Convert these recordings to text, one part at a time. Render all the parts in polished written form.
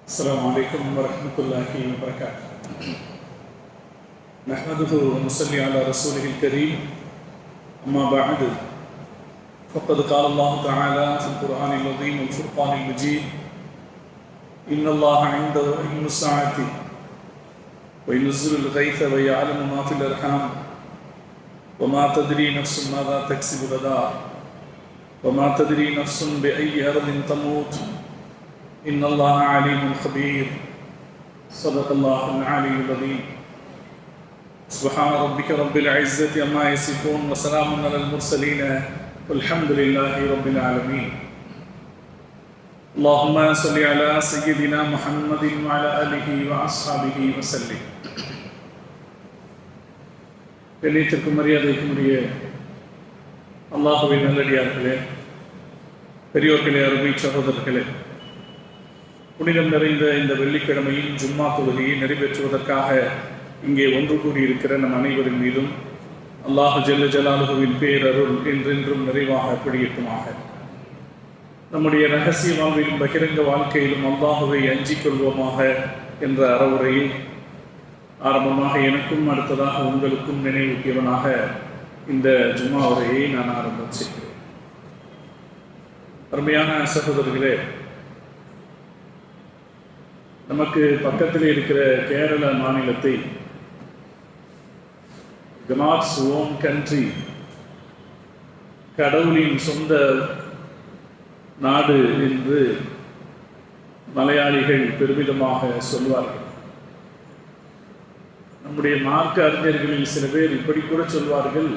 السلام عليكم ورحمة الله وبركاته. نحمده ونصلي على رسوله الكريم. أما بعد فقد قال الله تعالى في القرآن العظيم والفرقان المجيد: إن الله عنده علم الساعة وينزل الغيث ويعلم ما في الأرحام وما تدري نفس ماذا تكسب غدا وما تدري نفس بأي أرض تموت إن الله عليم خبير. صدق الله العلي العظيم. سبحان ربك رب العزة عما يصفون وسلام على المرسلين والحمد لله رب العالمين. اللهم صل على سيدنا محمد وعلى آله وأصحابه وسلم. கண்ணியத்திற்கும் மரியாதைக்கும் உரிய அல்லாஹ்வின் நல்லடியார்களே, பெரியோர்களே, அருமை சகோதரர்களே, புனிதம் நிறைந்த இந்த வெள்ளிக்கிழமையின் ஜும்மா தொழுகையை நிறைவேற்றுவதற்காக இங்கே ஒன்று கூடியிருக்கிற நம் அனைவரின் மீதும் அல்லாஹ் ஜல்ல ஜலாலுஹுவின் பேரருள் என்றென்றும் நிறைவாக பிடிக்கட்டுமாக. நம்முடைய ரகசிய வாழ்விலும் பகிரங்க வாழ்க்கையிலும் அல்லாஹுவை அஞ்சிக் கொள்வோமாக என்ற அறவுரையில் ஆரம்பமாக எனக்கும் அடுத்ததாக உங்களுக்கும் நினைவூட்டியவனாக இந்த ஜும்மா உரையை நான் ஆரம்பம் செய்கிறேன். அருமையான சகோதரர்களே, நமக்கு பக்கத்தில் இருக்கிற கேரள மாநிலத்தை காட்ஸ் ஓன் கண்ட்ரி, கடவுளின் சொந்த நாடு என்று மலையாளிகள் பெருமிதமாக சொல்வார்கள். நம்முடைய மார்க்க அறிஞர்களில் சில பேர் இப்படி கூட சொல்வார்கள்,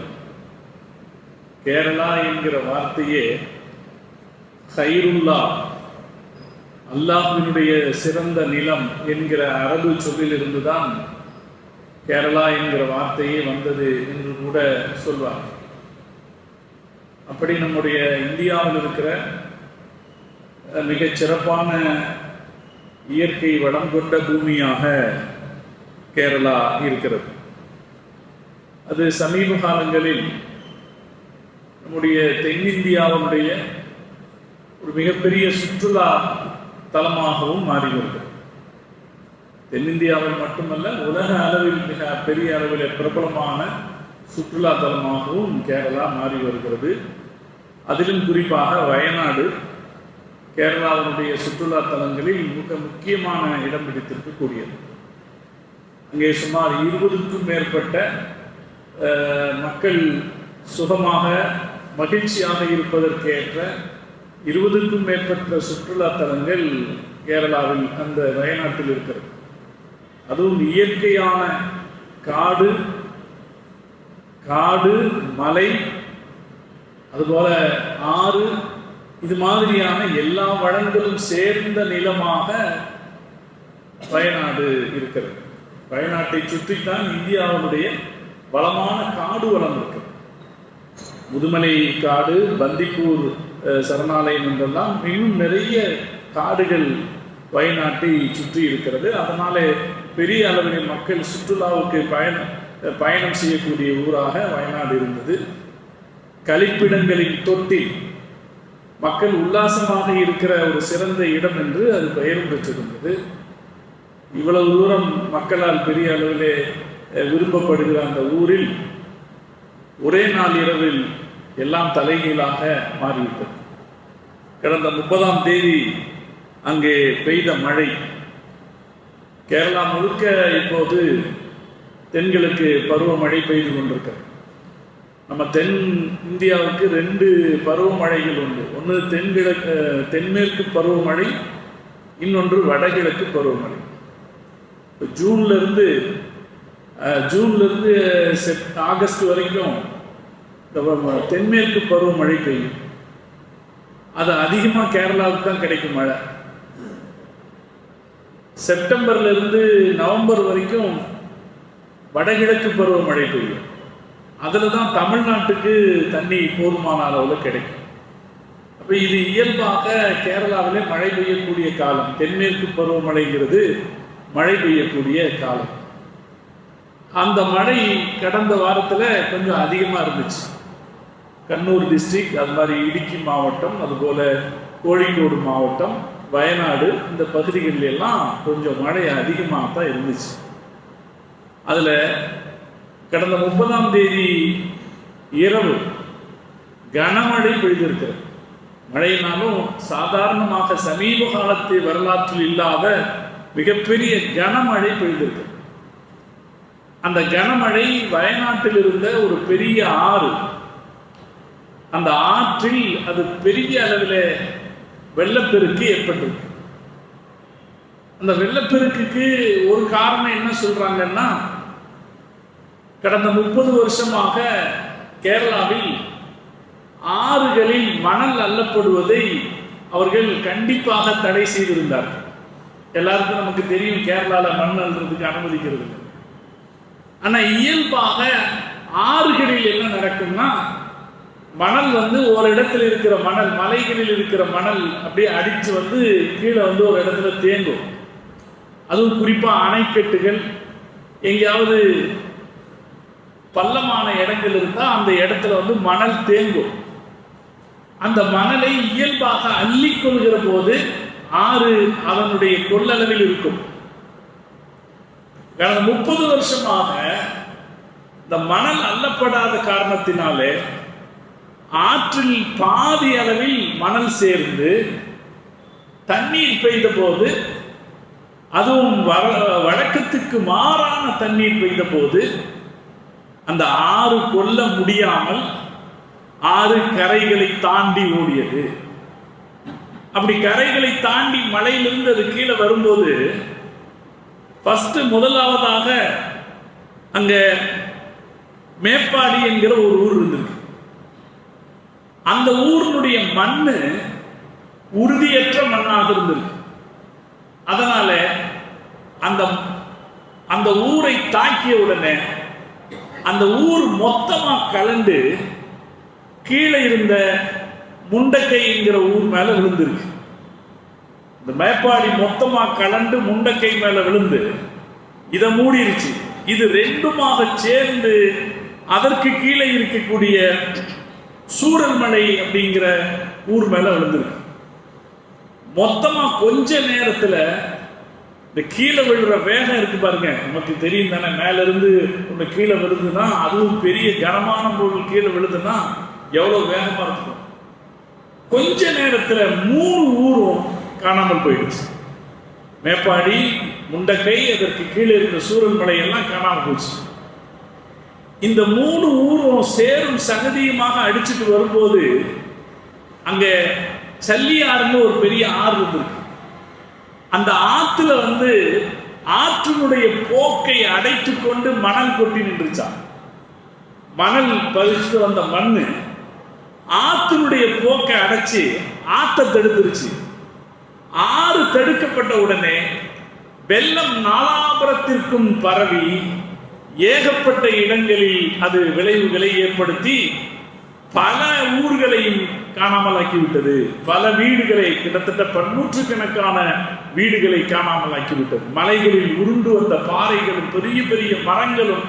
கேரளா என்கிற வார்த்தையே ஹைருல்லா, அல்லாஹ்வினுடைய சிறந்த நிலம் என்கிற அரபு சொல்லிலிருந்துதான் கேரளா என்கிற வார்த்தையே வந்தது என்று கூட சொல்வார். அப்படி நம்முடைய இந்தியாவில் இருக்கிற மிகச் சிறப்பான இயற்கை வளம் கொண்ட பூமியாக கேரளா இருக்கிறது. அது சமீப காலங்களில் நம்முடைய தென்னிந்தியாவுடைய ஒரு மிகப்பெரிய சுற்றுலா தலமாகவும் மாறி வருகிறது. தென்னிந்தியாவில் மட்டுமல்ல, உலக அளவில் மிக பெரிய அளவில் பிரபலமான சுற்றுலா தலமாகவும் கேரளா மாறி வருகிறது. அதிலும் குறிப்பாக வயநாடு கேரளாவினுடைய சுற்றுலா தலங்களில் மிக முக்கியமான இடம் பிடித்திருக்கக்கூடியது. அங்கே சுமார் 20க்கும் மேற்பட்ட மக்கள் சுகமாக மகிழ்ச்சியாக இருப்பதற்கேற்ற 20க்கும் மேற்பட்ட சுற்றுலா தலங்கள் கேரளாவில் அந்த வயநாட்டில் இருக்கிறது. அதுவும் இயற்கையான காடு மலை, அதுபோல ஆறு, இது மாதிரியான எல்லா வளங்களும் சேர்ந்த நிலமாக வயநாடு இருக்கிறது. வயநாட்டை சுற்றித்தான் இந்தியாவுடைய வளமான காடு வளம் இருக்கு. முதுமலை காடு, பந்திப்பூர் சரணாலயம் என்றெல்லாம் இன்னும் நிறைய காடுகள் வயநாட்டை சுற்றி இருக்கிறது. அதனாலே பெரிய அளவில் மக்கள் சுற்றுலாவுக்கு பயணம் செய்யக்கூடிய ஊராக வயநாடு இருந்தது. கழிப்பிடங்களின் தொட்டில், மக்கள் உல்லாசமாக இருக்கிற ஒரு சிறந்த இடம் என்று அது பெயரும் பெற்றிருந்தது. இவ்வளவு தூரம் மக்களால் பெரிய அளவிலே விரும்பப்படுகிற அந்த ஊரில் ஒரே நாள் இரவில் எல்லாம் தலைகீழாக மாறிவிட்டது. கடந்த 30ஆம் தேதி அங்கே பெய்த மழை கேரளா முழுக்க இப்போது தென்கிழக்கு பருவமழை பெய்து கொண்டிருக்கிறது. நம்ம தென் இந்தியாவுக்கு 2 பருவமழைகள் உண்டு. ஒன்று தென்மேற்கு பருவமழை, இன்னொன்று வடகிழக்கு பருவமழை. ஜூன்லேருந்து ஆகஸ்ட் வரைக்கும் தென்மேற்கு பருவமழை பெய்யும். அது அதிகமாக கேரளாவுக்கு தான் கிடைக்கும் மழை. செப்டம்பர்லேருந்து நவம்பர் வரைக்கும் வடகிழக்கு பருவமழை பெய்யும். அதில் தான் தமிழ்நாட்டுக்கு தண்ணி போதுமான அளவில் கிடைக்கும். அப்போ இது இயல்பாக கேரளாவிலே மழை பெய்யக்கூடிய காலம். தென்மேற்கு பருவமழைங்கிறது மழை பெய்யக்கூடிய காலம். அந்த மழை கடந்த வாரத்தில் கொஞ்சம் அதிகமாக இருந்துச்சு. கண்ணூர் டிஸ்ட்ரிக்ட், அது மாதிரி இடுக்கி மாவட்டம், அதுபோல் கோழிக்கோடு மாவட்டம், வயநாடு இந்த பகுதிகளில் எல்லாம் கொஞ்சம் மழை அதிகமாக தான் இருந்துச்சு. அதில் கடந்த 30ஆம் தேதி இரவு கனமழை பெய்திருக்கிறது. மழையினாலும் சாதாரணமாக சமீப காலத்து வரலாற்றில் இல்லாத மிகப்பெரிய கனமழை பெய்திருக்கிறது. அந்த கனமழை வயநாட்டில் இருந்த ஒரு பெரிய ஆறு, அந்த ஆற்றில் அது பெரிய அளவில் வெள்ளப்பெருக்கு ஏற்பட்டிருக்கு. அந்த வெள்ளப்பெருக்குக்கு ஒரு காரணம் என்ன சொல்றாங்கன்னா, கடந்த 30 வருஷமாக கேரளாவில் ஆறுகளில் மணல் அள்ளப்படுவதை அவர்கள் கண்டிப்பாக தடை செய்திருந்தார்கள். எல்லாருக்கும் நமக்கு தெரியும், கேரளாவில் மண் அள்ளுறதுக்கு அனுமதிக்கிறது இல்லை. ஆனால் இயல்பாக ஆறுகளில் என்ன நடக்கும்னா, மணல் ஒரு இடத்துல இருக்கிற மணல், மலைகளில் இருக்கிற மணல் அப்படியே அடித்து கீழே ஒரு இடத்துல தேங்கும். அதுவும் குறிப்பாக அணைக்கட்டுகள், எங்கேயாவது பள்ளமான இடங்கள் இருந்தால் அந்த இடத்துல மணல் தேங்கும். அந்த மணலை இயல்பாக அள்ளிக்கொள்கிற போது ஆறு அதனுடைய கொள்ளளவில் இருக்கும். கடந்த 30 வருஷமாக இந்த மணல் அள்ளப்படாத காரணத்தினாலே ஆற்றில் பாதி அளவில் மணல் சேர்ந்து தண்ணீர் பெய்த போது, அதுவும் வழக்கத்துக்கு மாறான தண்ணீர் பெய்த போது அந்த ஆறு கொள்ள முடியாமல் ஆறு கரைகளை தாண்டி ஓடியது. அப்படி கரைகளை தாண்டி மலையிலிருந்து அது கீழே வரும்போது முதலாவதாக அங்க மேப்பாடி என்கிற ஒரு ஊர் இருந்திருக்கு. அந்த ஊரினுடைய மண்ணு உறுதியற்ற மண்ணாக இருந்திருக்கு. அதனால அந்த ஊரை தாக்கிய உடனே அந்த ஊர் மொத்தமா கலண்டு கீழே இருந்த முண்டக்கை என்கிற ஊர் மேல விழுந்திருக்கு. இந்த மேப்பாடி மொத்தமா கலண்டு முண்டக்கை மேல விழுந்து இதை மூடிருச்சு. இது ரெண்டுமாக சேர்ந்து அதற்கு கீழே இருக்கக்கூடிய சூரல்மலை அப்படிங்கிற ஊர் மேல விழுந்திருக்கு. மொத்தமா கொஞ்ச நேரத்துல இந்த கீழே விழுற வேகம் இருக்கு பாருங்க, நமக்கு தெரியும் தானே. மேல இருந்து ஒன்று கீழே விழுதுன்னா, அதுவும் பெரிய கனமான பொருள் கீழே விழுதுன்னா எவ்வளவு வேகமா இருக்கும். கொஞ்ச நேரத்துல 3 ஊரும் காணாமல் போயிடுச்சு. மேப்பாடி, முண்டக்கை, அதற்கு கீழே இருந்த சூரல்மலை எல்லாம் காணாமல் போச்சு. இந்த 3 ஊரும் சேரும் சகதியுமாக அடிச்சுட்டு வரும்போது அங்க சல்லியாறுன்னு ஒரு பெரிய ஆறு இருந்திருக்கு. அந்த ஆத்துல ஆற்றினுடைய போக்கை அடைத்து கொண்டு மணல் கொட்டி நின்றுச்சான். மணல் பதிச்சுட்டு வந்த மண்ணு ஆற்றினுடைய போக்கை அடைச்சு ஆற்றை தடுத்துருச்சு. ஆறு தடுக்கப்பட்ட உடனே வெள்ளம் நாலாபுரத்திற்கும் பரவி ஏகப்பட்ட இடங்களில் அது விளைவுகளை ஏற்படுத்தி பல ஊர்களையும் காணாமல் ஆக்கிவிட்டது. பல வீடுகளை, கிட்டத்தட்ட 100கணக்கான வீடுகளை காணாமல் ஆக்கிவிட்டது. மலைகளில் உருண்டு வந்த பாறைகளும் பெரிய பெரிய மரங்களும்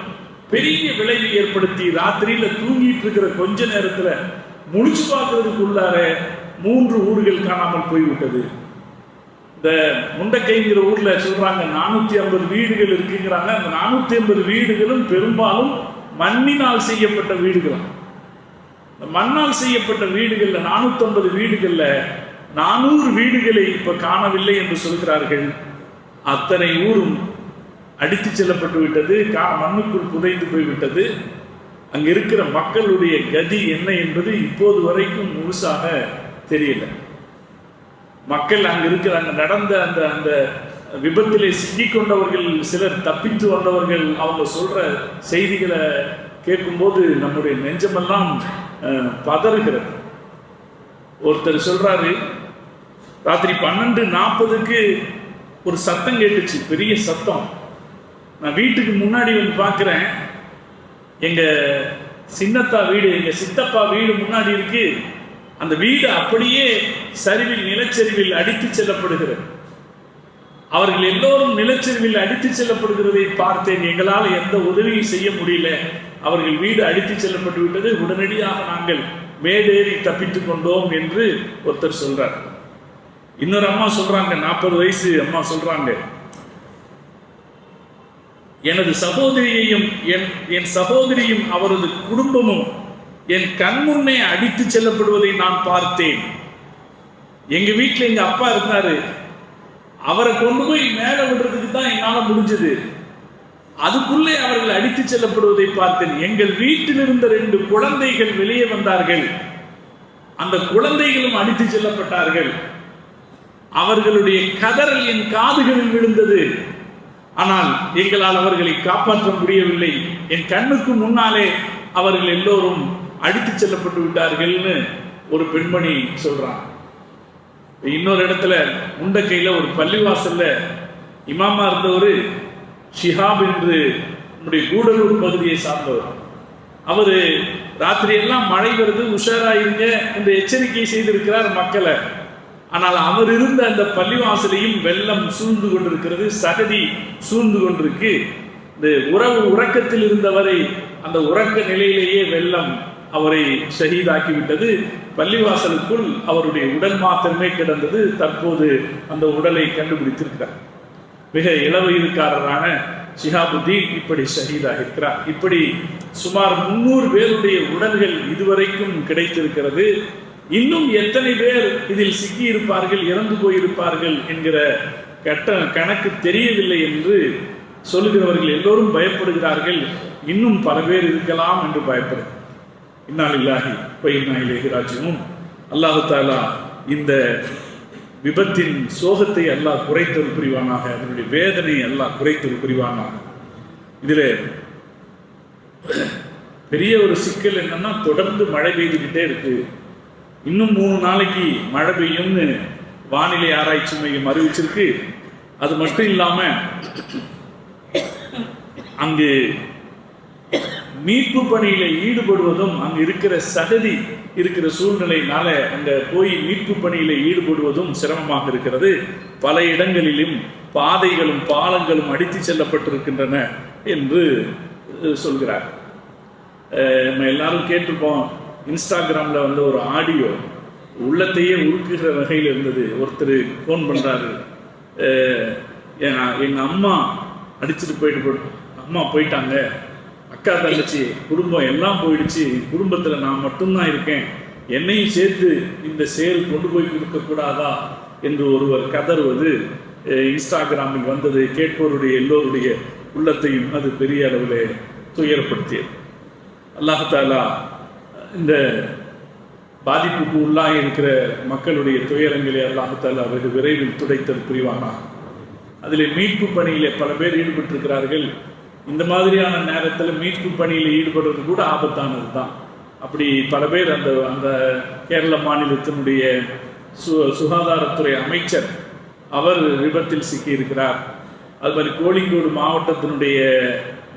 பெரிய விளைவை ஏற்படுத்தி ராத்திரியில தூங்கிட்டு இருக்கிற கொஞ்ச நேரத்துல முடிச்சு பார்க்கறதுக்குள்ளார 3 ஊர்கள் காணாமல் போய்விட்டது. இந்த முண்டக்கைங்கிற ஊர்ல சொல்றாங்க 450 வீடுகள் இருக்குங்கிறாங்க. அந்த 450 வீடுகளும் பெரும்பாலும் மண்ணினால் செய்யப்பட்ட வீடுகள். மண்ணால் செய்யப்பட்ட வீடுகள்ல 450 வீடுகள்ல 400 வீடுகளை இப்ப காணவில்லை என்று சொல்கிறார்கள். அத்தனை ஊரும் அடித்து செல்லப்பட்டு விட்டது, மண்ணுக்குள் புதைந்து போய்விட்டது. அங்க இருக்கிற மக்களுடைய கதி என்ன என்பது இப்போது வரைக்கும் முழுசாக தெரியல. மக்கள் அங்க இருக்கிறாங்க. நடந்த அந்த விபத்திலே சிக்கிக்கொண்டவர்கள் சிலர் தப்பித்து வந்தவர்கள் அவங்க சொல்ற செய்திகளை கேட்கும்போது நம்முடைய நெஞ்சமெல்லாம் பதறுகிறது. ஒருத்தர் சொல்றாரு, ராத்திரி 12:40க்கு ஒரு சத்தம் கேட்டுச்சு, பெரிய சத்தம். நான் வீட்டுக்கு முன்னாடி பார்க்கிறேன், எங்க சின்னத்தா வீடு, எங்க சித்தப்பா வீடு முன்னாடி இருக்கு. அந்த வீடு அப்படியே சரிவில், நிலச்சரிவில் அடித்து செல்லப்படுகிறது. அவர்கள் எல்லோரும் நிலச்சரிவில் அடித்து செல்லப்படுகிறதை பார்த்தேன். எங்களால் எந்த உதவியும் செய்ய முடியல. அவர்கள் வீடு அடித்து செல்லப்பட்டு விட்டது. உடனடியாக நாங்கள் மேலேறி தப்பித்துக் கொண்டோம் என்று ஒருத்தர் சொல்றார். இன்னொரு அம்மா சொல்றாங்க, 40 வயசு அம்மா சொல்றாங்க, எனது சகோதரியையும் என் சகோதரியும் அவரது குடும்பமும் என் கண்முன்னே அடித்து செல்லப்படுவதை நான் பார்த்தேன். எங்க வீட்டில் எங்க அப்பா இருந்தாரு, அவரை கொண்டு போய் மேலே விடுறதுக்கு தான் என்னால் முடிஞ்சது. அதுக்குள்ளே அவர்கள் அடித்து செல்லப்படுவதை பார்த்தேன். எங்கள் வீட்டில் இருந்த 2 குழந்தைகள் வெளியே வந்தார்கள். அந்த குழந்தைகளும் அடித்து செல்லப்பட்டார்கள். அவர்களுடைய கதறல் என் காதுகளில் விழுந்தது. ஆனால் எங்களால் அவர்களை காப்பாற்ற முடியவில்லை. என் கண்ணுக்கு முன்னாலே அவர்கள் எல்லோரும் அடித்து செல்லப்பட்டு விட்டார்கள்னு ஒரு பெண்மணி சொல்றான். இன்னொரு இடத்துல முண்டக்கையில் ஒரு பள்ளிவாசல்ல இமாமா இருந்தவர் ஷிஹாப் என்று நம்முடைய கூடலூர் பகுதியை சார்ந்தவர். அவரு ராத்திரி எல்லாம் மழை வருது, உஷாராயிருங்க என்று எச்சரிக்கை செய்திருக்கிறார் மக்களை. ஆனால் அவர் இருந்த அந்த பள்ளிவாசலையும் வெள்ளம் சூழ்ந்து கொண்டிருக்கிறது, சகதி சூழ்ந்து கொண்டிருக்கு. இந்த உறக்கத்தில் இருந்தவரை அந்த உறக்க நிலையிலேயே வெள்ளம் அவரை ஷஹீதாக்கிவிட்டது. பள்ளிவாசலுக்குள் அவருடைய உடல் மாத்திரமே கிடந்தது. தற்போது அந்த உடலை கண்டுபிடித்திருக்கிறார். மிக இளவயதுக்காரரான ஷிஹாபுத்தீன் இப்படி ஷஹீதாக இருக்கிறார். இப்படி சுமார் 300 பேருடைய உடல்கள் இதுவரைக்கும் கிடைத்திருக்கிறது. இன்னும் எத்தனை பேர் இதில் சிக்கி இருப்பார்கள், இறந்து போயிருப்பார்கள் என்கிற கணக்கு தெரியவில்லை என்று சொல்லுகிறவர்கள் எல்லோரும் பயப்படுகிறார்கள். இன்னும் பல பேர் இருக்கலாம் என்று பயப்படுகிறார். இன்னா லில்லாஹி வ இன்னா இலைஹி ராஜிஊன். அல்லாஹ் தஆலா இந்த விபத்தின் சோகத்தை அல்லாஹ் குறைத்தல் புரிவானாக, அதனுடைய வேதனையை அல்லாஹ் குறைத்தல் புரிவானாக. இதில் பெரிய ஒரு சிக்கல் என்னன்னா, தொடர்ந்து மழை பெய்துக்கிட்டே இருக்கு. இன்னும் 3 நாளைக்கு மழை பெய்யும்னு வானிலை ஆராய்ச்சி மையம் அறிவிச்சிருக்கு. அது மட்டும் இல்லாம அங்கு மீட்பு பணியில ஈடுபடுவதும், அங்கு இருக்கிற சகதி இருக்கிற சூழ்நிலையினால அங்க போய் மீட்பு பணியில ஈடுபடுவதும் சிரமமாக இருக்கிறது. பல இடங்களிலும் பாதைகளும் பாலங்களும் அடித்து செல்லப்பட்டிருக்கின்றன என்று சொல்கிறார். நம்ம எல்லாரும் கேட்டிருப்போம், இன்ஸ்டாகிராமில் வந்து ஒரு ஆடியோ உள்ளத்தையே உருக்குகிற வகையில் இருந்தது. ஒருத்தர் ஃபோன் பண்ணுறாரு, எங்கள் அம்மா அடிச்சுட்டு அம்மா போயிட்டாங்க, அக்கா தங்கச்சி குடும்பம் எல்லாம் போயிடுச்சு, குடும்பத்தில் நான் மட்டும்தான் இருக்கேன், என்னையும் சேர்த்து இந்த செயல் கொண்டு போய் கொடுக்கக்கூடாதா என்று ஒருவர் கதறுவது இன்ஸ்டாகிராமில் வந்தது. கேட்பவருடைய எல்லோருடைய உள்ளத்தையும் அது பெரிய அளவில் துயரப்படுத்தியது. அல்லாஹ் தஆலா இந்த பாதிப்புக்கு உள்ளாக இருக்கிற மக்களுடைய துயரங்களை அல்லாஹ் தஆலா வெகு விரைவில் துடைத்தல் புரிவானாக. அதில் மீட்பு பணியில் பல பேர் ஈடுபட்டிருக்கிறார்கள். இந்த மாதிரியான நேரத்தில் மீட்பு பணியில் ஈடுபடுறது கூட ஆபத்தானது தான். அப்படி பல பேர் அந்த அந்த கேரள மாநிலத்தினுடைய சுகாதாரத்துறை அமைச்சர் அவர் விபத்தில் சிக்கியிருக்கிறார். அது மாதிரி கோழிக்கோடு மாவட்டத்தினுடைய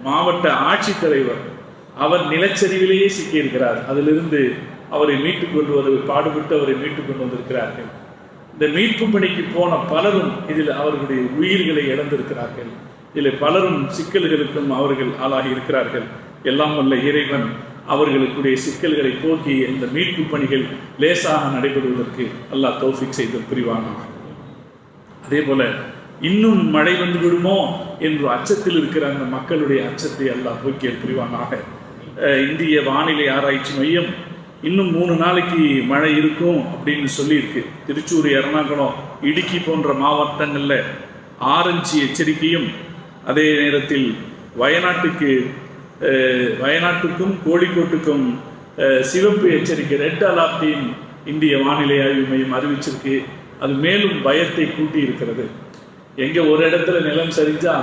மாவட்ட ஆட்சித்தலைவர் அவர் நிலச்சரிவிலேயே சிக்கியிருக்கிறார். அதிலிருந்து அவரை மீட்டுக் கொண்டு பாடுபட்டு அவரை மீட்டுக் கொண்டு வந்திருக்கிறார்கள். இந்த மீட்பு பணிக்கு போன பலரும் இதில் அவர்களுடைய உயிர்களை இழந்திருக்கிறார்கள். இதில் பலரும் சிக்கல்களுக்கும் அவர்கள் ஆளாகி இருக்கிறார்கள். எல்லாம் வல்ல இறைவன் அவர்களுக்குடைய சிக்கல்களை போக்கி இந்த மீட்பு பணிகள் லேசாக நடைபெறுவதற்கு அல்லாஹ் தௌஃபீக் செய்து புரிவானாக. அதே போல இன்னும் மழை வந்து விடுமோ என்று அச்சத்தில் இருக்கிற அந்த மக்களுடைய அச்சத்தை அல்லாஹ் போக்கிய புரிவானாக. இந்திய வானிலை ஆராய்ச்சி மையம் இன்னும் 3 நாளைக்கு மழை இருக்கும் அப்படின்னு சொல்லியிருக்கு. திருச்சூர், எர்ணாகுளம், இடுக்கி போன்ற மாவட்டங்களில் ஆரஞ்சு எச்சரிக்கையும், அதே நேரத்தில் வயநாட்டுக்கும் கோழிக்கோட்டுக்கும் சிவப்பு எச்சரிக்கை, ரெட் அலர்ட்டையும் இந்திய வானிலை ஆய்வு மையம் அறிவிச்சிருக்கு. அது மேலும் பயத்தை கூட்டி இருக்கிறது. எங்கே ஒரு இடத்துல நிலம் சரிஞ்சா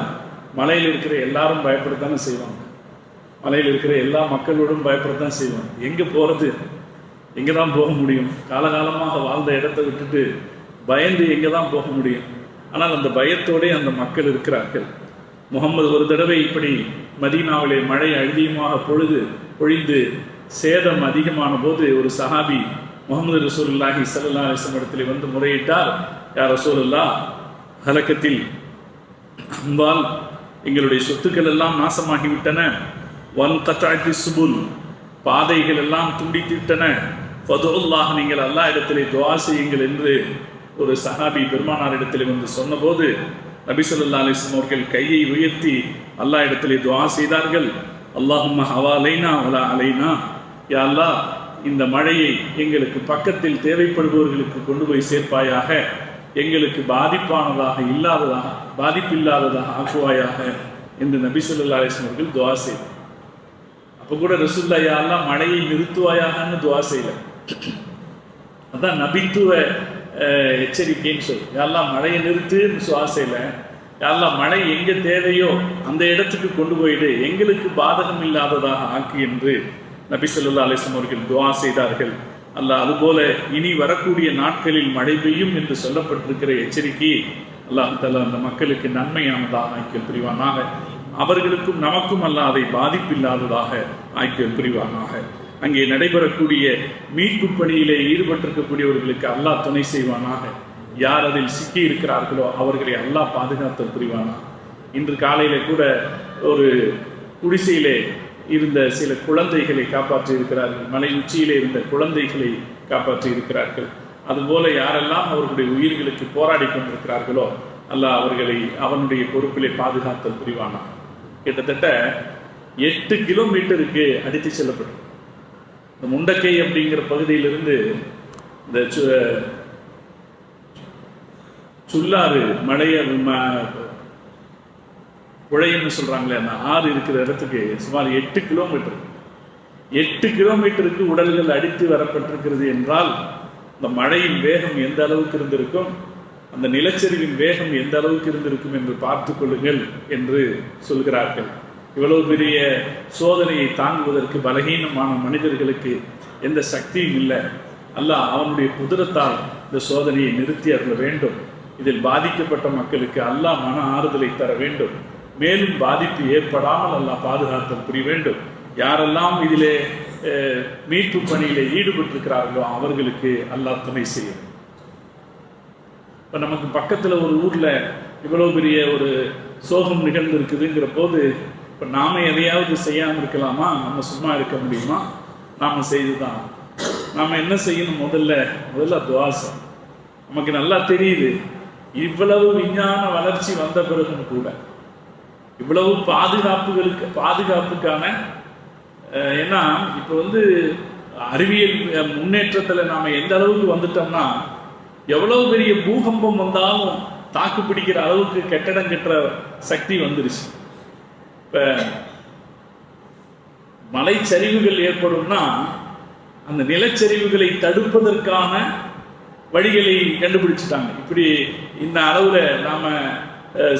மலையில் இருக்கிற எல்லாரும் பயப்படத்தானே செய்வாங்க. மலையில் இருக்கிற எல்லா மக்களோடும் பயப்படத்தான் செய்வாங்க. எங்கே போகிறது, எங்கே தான் போக முடியும்? காலகாலமாக வாழ்ந்த இடத்தை விட்டுட்டு பயந்து எங்கே தான் போக முடியும்? ஆனால் அந்த பயத்தோடே அந்த மக்கள் இருக்கிறார்கள். முகமது ஒரு தடவை இப்படி மதீனாவிலே மழை அதிகமாக பொழிந்து சேதம் அதிகமான போது ஒரு சஹாபி முகமது ரசூலுல்லாஹி ஸல்லல்லாஹு அலைஹி வஸல்லம் இடத்திலே வந்து முறையிட்டார். யா ரசூலுல்லாஹ், ஹலக்கத்தில் அம்பால் எங்களுடைய சொத்துக்கள் எல்லாம் நாசமாகிவிட்டன, வன் கத்தாட்டி சுபுல் பாதைகள் எல்லாம் துண்டித்து விட்டன, ஃபதுல்லாஹ் நீங்கள் அல்லாஹ் இடத்திலே துஆ செய்யுங்கள் என்று ஒரு சஹாபி பெருமானார் இடத்துல வந்து சொன்னபோது நபி ஸல்லல்லாஹு அலைஹி வஸல்லம் அவர்கள் கையை உயர்த்தி அல்லாஹ் இடத்திலே துஆ செய்தார்கள். அல்லாஹும்ம ஹவாலைனா வலா அலைனா, யா அல்லாஹ் இந்த மழையை எங்களுக்கு பக்கத்தில் தேவைப்படுபவர்களுக்கு கொண்டு போய் சேர்ப்பாயாக, எங்களுக்கு பாதிப்பில்லாததாக ஆக்குவாயாக என்று நபி ஸல்லல்லாஹு அலைஹி வஸல்லம் அவர்கள் துஆ செய்தார். அப்போ கூட ரசூலுல்லாஹ் யா அல்லாஹ் மழையை நிறுத்துவாயாகன்னு துஆ செய்யல. அதான் நபித்துவ எச்சரிக்கைன்னு சொல்லு. யா அல்லாஹ் மழையை நிறுத்துன்னு துஆ செய்யல. யா அல்லாஹ் மழை எங்கே தேவையோ அந்த இடத்துக்கு கொண்டு போயிடு, எங்களுக்கு பாதகம் இல்லாததாக ஆக்கு என்று நபி ஸல்லல்லாஹு அலைஹி வஸல்லம் அவர்கள் துஆ செய்தார்கள். அல்லாஹ் அதுபோல இனி வரக்கூடிய நாட்களில் மழை பெய்யும் என்று சொல்லப்பட்டிருக்கிற எச்சரிக்கையை அல்லாஹ் தஆலா அந்த மக்களுக்கு நன்மையானதாக ஆக்கி புரிவானாக. அவர்களுக்கும் நமக்கும் அல்லாஹ் அதை பாதிப்பில்லாததாக ஆக்கி புரிவானாக. அங்கே நடைபெறக்கூடிய மீட்பு பணியிலே ஈடுபட்டிருக்கக்கூடியவர்களுக்கு அல்லாஹ் துணை செய்வானாக. யார் அதில் சிக்கி இருக்கிறார்களோ அவர்களை அல்லாஹ் பாதுகாத்தல் புரிவானாக. இன்று காலையில கூட ஒரு குடிசையிலே இருந்த சில குழந்தைகளை காப்பாற்றி இருக்கிறார்கள். மலை உச்சியிலே இருந்த குழந்தைகளை காப்பாற்றி இருக்கிறார்கள். அதுபோல யாரெல்லாம் அவர்களுடைய உயிர்களுக்கு போராடி கொண்டிருக்கிறார்களோ அல்லாஹ் அவர்களை அவனுடைய பொறுப்பிலே பாதுகாத்தல் புரிவானாக. கிட்டத்தட்ட 8 கிலோமீட்டருக்கு அடித்து செல்லப்படும் இந்த முண்டக்கை அப்படிங்கிற பகுதியிலிருந்து இந்த சுல்லாறு மழைய புழையன்னு சொல்றாங்களே அந்த ஆறு இருக்கிற இடத்துக்கு சுமார் 8 கிலோமீட்டர். 8 கிலோமீட்டருக்கு உடல்கள் அடித்து வரப்பட்டிருக்கிறது என்றால் இந்த மழையின் வேகம் எந்த அளவுக்கு இருந்திருக்கும், அந்த நிலச்சரிவின் வேகம் எந்த அளவுக்கு இருந்திருக்கும் என்று பார்த்து கொள்ளுங்கள் என்று சொல்கிறார்கள். இவ்வளவு பெரிய சோதனையை தாங்குவதற்கு பலகீனமான மனிதர்களுக்கு எந்த சக்தியும் இல்லை. அல்லாஹ் அவனுடைய குதிரத்தால் இந்த சோதனையை நிறுத்தி அருள வேண்டும். இதில் பாதிக்கப்பட்ட மக்களுக்கு அல்லாஹ் மன ஆறுதலை தர வேண்டும். மேலும் பாதிப்பு ஏற்படாமல் அல்லாஹ் பாதுகாத்தல் புரிய வேண்டும். யாரெல்லாம் இதிலே மீட்பு பணியிலே ஈடுபட்டிருக்கிறார்களோ அவர்களுக்கு அல்லாஹ் துணை செய்யும். இப்போ நமக்கு பக்கத்தில் ஒரு ஊரில் இவ்வளோ பெரிய ஒரு சோகம் நிகழ்ந்திருக்குதுங்கிற போது இப்போ நாம் எதையாவது செய்யாமல் இருக்கலாமா? நம்ம சும்மா இருக்க முடியுமா? நாம் செய்து தான். நாம் என்ன செய்யணும்? முதல்ல துவாசம். நமக்கு நல்லா தெரியுது இவ்வளவு விஞ்ஞான வளர்ச்சி வந்த பிறகும் கூட இவ்வளவு பாதுகாப்புக்கான ஏன்னா இப்போ வந்து அறிவியல் முன்னேற்றத்தில் நாம் எந்த அளவுக்கு வந்துட்டோம்னா எவ்வளவு பெரிய பூகம்பம் வந்தாலும் தாக்கு பிடிக்கிற அளவுக்கு கட்டடம் கட்டுற சக்தி வந்துருச்சு. இப்போ மலைச்சரிவுகள் ஏற்படும்னா அந்த நிலச்சரிவுகளை தடுப்பதற்கான வழிகளை கண்டுபிடிச்சிட்டாங்க. இப்படி இந்த அளவில் நாம்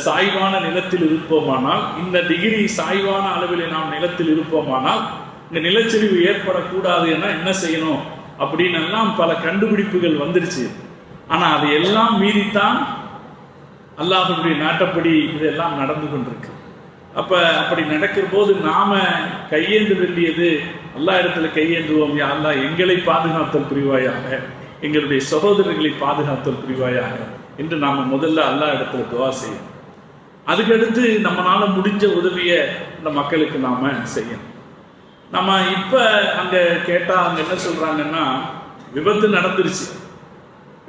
சாய்வான நிலத்தில் இருப்போமானால், இந்த டிகிரி சாய்வான அளவில் நாம் நிலத்தில் இருப்போமானால் இந்த நிலச்சரிவு ஏற்படக்கூடாது என என்ன செய்யணும் அப்படின்னு எல்லாம் பல கண்டுபிடிப்புகள் வந்துருச்சு. ஆனால் அது எல்லாம் மீறித்தான் அல்லாஹ்வுடைய நாட்டப்படி இதெல்லாம் நடந்து கொண்டிருக்கு. அப்படி நடக்கிற போது நாம கையேந்து வேண்டியது அல்லாஹ் இடத்துல கையேந்துவோம். யா அல்லாஹ் எங்களை பாதுகாத்தல் புரிவாயாக, எங்களுடைய சகோதரர்களை பாதுகாத்தல் புரிவாயாக என்று நாம முதல்ல அல்லாஹ் இடத்துல துஆ செய்யணும். அதுக்கடுத்து நம்மளால முடிஞ்ச உதவியை இந்த மக்களுக்கு நாம செய்யணும். நம்ம இப்ப அங்க கேட்டா அங்க என்ன சொல்றாங்கன்னா விபத்து நடந்துருச்சு.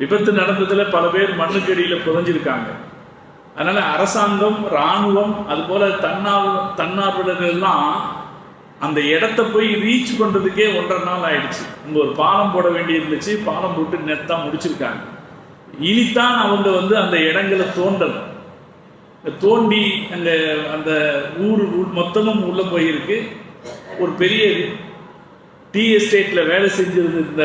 விபத்து நடந்ததுல பல பேர் மண்ணுக்கடியில புதைஞ்சிருக்காங்க. அதனால அரசாங்கம், இராணுவம், அது போல தன்னார்வலர்கள் எல்லாம் அந்த இடத்த போய் ரீச் பண்றதுக்கே 1.5 நாள் ஆயிடுச்சு. அங்க ஒரு பாலம் போட வேண்டி இருந்துச்சு, பாலம் போட்டு நேத்தா முடிச்சிருக்காங்க. இனித்தான் அவங்க வந்து அந்த இடங்களை தோண்டி அந்த ஊர் மொத்தமும் உள்ள போயிருக்கு. ஒரு பெரிய டீ எஸ்டேட்ல வேலை செஞ்சிருந்த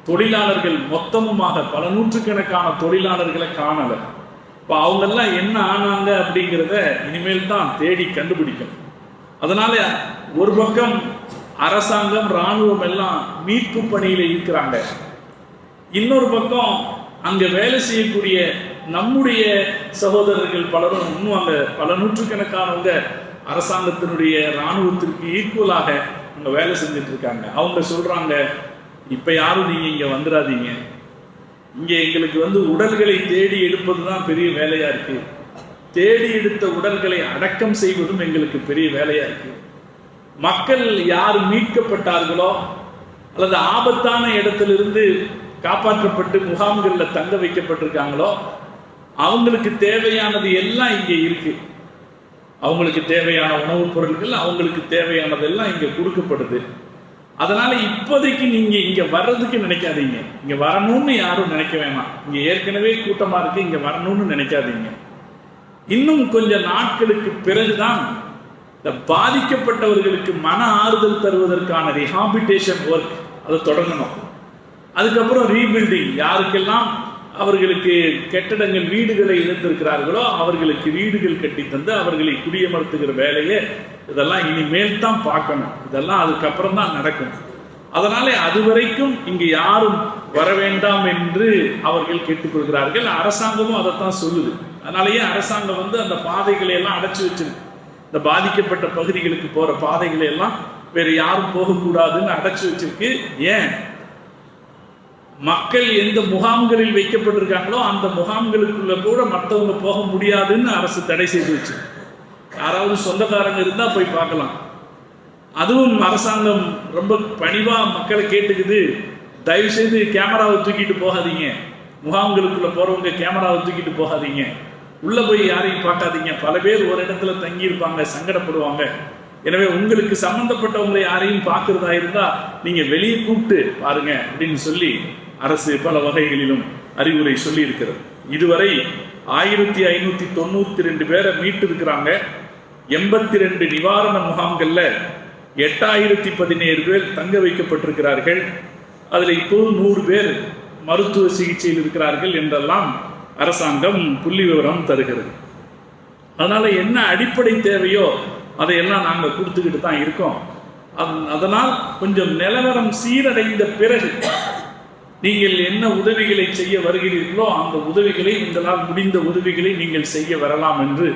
தொழிலாளர்கள் மொத்தமுமாக பல நூற்றுக்கணக்கான தொழிலாளர்களை காணல. இப்போ அவங்கெல்லாம் என்ன ஆனாங்க அப்படிங்கிறத இனிமேல் தான் தேடி கண்டுபிடிக்கணும். அதனால ஒரு பக்கம் அரசாங்கம், இராணுவம் எல்லாம் மீட்பு பணியில இருக்கிறாங்க. இன்னொரு பக்கம் அங்க வேலை செய்யக்கூடிய நம்முடைய சகோதரர்கள் பலரும் இன்னும் அங்க பல நூற்றுக்கணக்கானவங்க அரசாங்கத்தினுடைய இராணுவத்திற்கு ஈக்குவலாக அங்க வேலை செஞ்சுட்டு இருக்காங்க. அவங்க சொல்றாங்க, இப்ப யாரும் நீங்க இங்க வந்துடாதீங்க, இங்க எங்களுக்கு வந்து உடல்களை தேடி எடுப்பதுதான் பெரிய வேலையா இருக்கு, தேடி எடுத்த உடல்களை அடக்கம் செய்வதும் எங்களுக்கு பெரிய வேலையா இருக்கு. மக்கள் யார் மீட்கப்பட்டார்களோ அல்லது ஆபத்தான இடத்திலிருந்து காப்பாற்றப்பட்டு முகாம்களில் தங்க வைக்கப்பட்டிருக்காங்களோ அவங்களுக்கு தேவையானது எல்லாம் இங்கே இருக்கு. அவங்களுக்கு தேவையான உணவுப் பொருட்கள், அவங்களுக்கு தேவையானதெல்லாம் இங்கே கொடுக்கப்படுது. அதனால இப்போதைக்கு நீங்க இங்க வர்றதுக்கு நினைக்காதீங்க. இங்க வரணும்னு யாரும் நினைக்க வேணாம். இங்க ஏற்கனவே கூட்டமா இருக்கு, இங்க வரணும்னு நினைக்காதீங்க. இன்னும் கொஞ்ச நாட்களுக்கு பிறகுதான் இந்த பாதிக்கப்பட்டவர்களுக்கு மன ஆறுதல் தருவதற்கான ரிஹாபிலிட்டேஷன் ஒர்க் அதை தொடங்கணும். அதுக்கப்புறம் ரீபில்டிங், யாருக்கெல்லாம் அவர்களுக்கு கட்டடங்கள் வீடுகளை இழந்திருக்கிறார்களோ அவர்களுக்கு வீடுகள் கட்டி தந்து அவர்களை குடியமர்த்துகிற வேலையை இதெல்லாம் இனிமேல் தான் பார்க்கணும். இதெல்லாம் அதுக்கப்புறம் தான் நடக்கும். அதனாலே அது வரைக்கும் இங்கு யாரும் வர வேண்டாம் என்று அவர்கள் கேட்டுக்கொள்கிறார்கள். அரசாங்கமும் அதைத்தான் சொல்லுது. அதனாலேயே அரசாங்கம் அந்த பாதைகளை எல்லாம் அடைச்சி வச்சிருக்கு. இந்த பாதிக்கப்பட்ட பகுதிகளுக்கு போற பாதைகளை எல்லாம் வேற யாரும் போகக்கூடாதுன்னு அடைச்சி வச்சிருக்கு. ஏன்? மக்கள் எந்த முகாம்களில் வைக்கப்பட்டிருக்காங்களோ அந்த முகாம்களுக்குள்ள கூட மற்றவங்க போக முடியாதுன்னு அரசு தடை செய்து வச்சு. யாராவது சொந்தக்காரங்க இருந்தா போய் பார்க்கலாம். அதுவும் அரசாங்கம் ரொம்ப பணிவா மக்களை கேட்டுக்குது, தயவு செய்து கேமராவை தூக்கிட்டு போகாதீங்க, முகாம்களுக்குள்ள போறவங்க கேமராவை தூக்கிட்டு போகாதீங்க, உள்ள போய் யாரையும் பார்க்காதீங்க, பல பேர் ஒரு இடத்துல தங்கி இருப்பாங்க, சங்கடப்படுவாங்க. எனவே உங்களுக்கு சம்பந்தப்பட்டவங்களை யாரையும் பார்க்கறதா இருந்தா நீங்க வெளியே கூப்பிட்டு பாருங்க அப்படின்னு சொல்லி அரசு பல வகைகளிலும் அறிவுரை சொல்லி இருக்கிறது. இதுவரை 1592 பேரை மீட்டு இருக்கிறாங்க. 82 நிவாரண முகாம்கள்ல 8017 பேர் தங்க வைக்கப்பட்டிருக்கிறார்கள். அதுல இப்போது 100 பேர் மருத்துவ சிகிச்சையில் இருக்கிறார்கள் என்றெல்லாம் அரசாங்கம் புள்ளி விவரம் தருகிறது. அதனால என்ன அடிப்படை தேவையோ அதையெல்லாம் நாங்கள் கொடுத்துக்கிட்டு தான் இருக்கோம். அதனால் கொஞ்சம் நிலவரம் சீரடைந்த பிறகு நீங்கள் என்ன உதவிகளை செய்ய வருகிறீர்களோ அந்த உதவிகளை, உங்களால் முடிந்த உதவிகளை நீங்கள் செய்ய வரலாம் என்று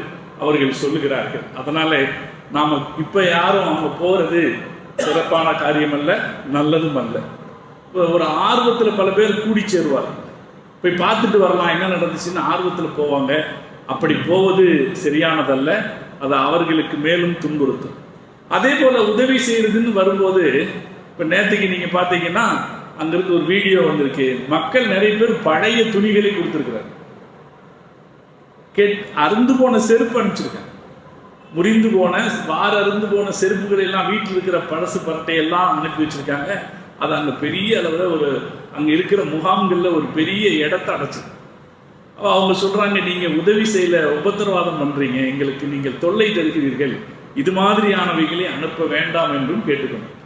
அவர்கள் சொல்லுகிறார்கள். அதனால நாம இப்ப யாரும் அவங்க போறது சிறப்பான காரியம் அல்ல, நல்லதும் அல்ல. ஒரு ஆர்வத்தில் பல பேர் கூடி சேருவார்கள், போய் பார்த்துட்டு வரலாம் என்ன நடந்துச்சுன்னு ஆர்வத்தில் போவாங்க. அப்படி போவது சரியானதல்ல, அது அவர்களுக்கு மேலும் துன்புறுத்தும். அதே போல உதவி செய்யறதுன்னு வரும்போது இப்ப நேற்றுக்கு நீங்க பாத்தீங்கன்னா அங்கிருந்து ஒரு வீடியோ வந்திருக்கு. மக்கள் நிறைய பேர் பழைய துணிகளை கொடுத்திருக்கிறார். அருந்து போன செருப்பு அனுப்பிச்சிருக்காங்க, முறிந்து போன அருந்து போன செருப்புகள் எல்லாம் வீட்டில் இருக்கிற பழசு பரட்டை எல்லாம் அனுப்பி வச்சிருக்காங்க. அது அங்க பெரிய அளவில் ஒரு அங்க இருக்கிற முகாம்கள்ல ஒரு பெரிய இடத்தை அடைச்சு அவங்க சொல்றாங்க, நீங்க உதவி செய்யல, உபத்திரவாதம் பண்றீங்க, எங்களுக்கு நீங்கள் தொல்லை தருகிறீர்கள், இது மாதிரியானவைகளை அனுப்ப வேண்டாம் என்றும் கேட்டுக்கணும்.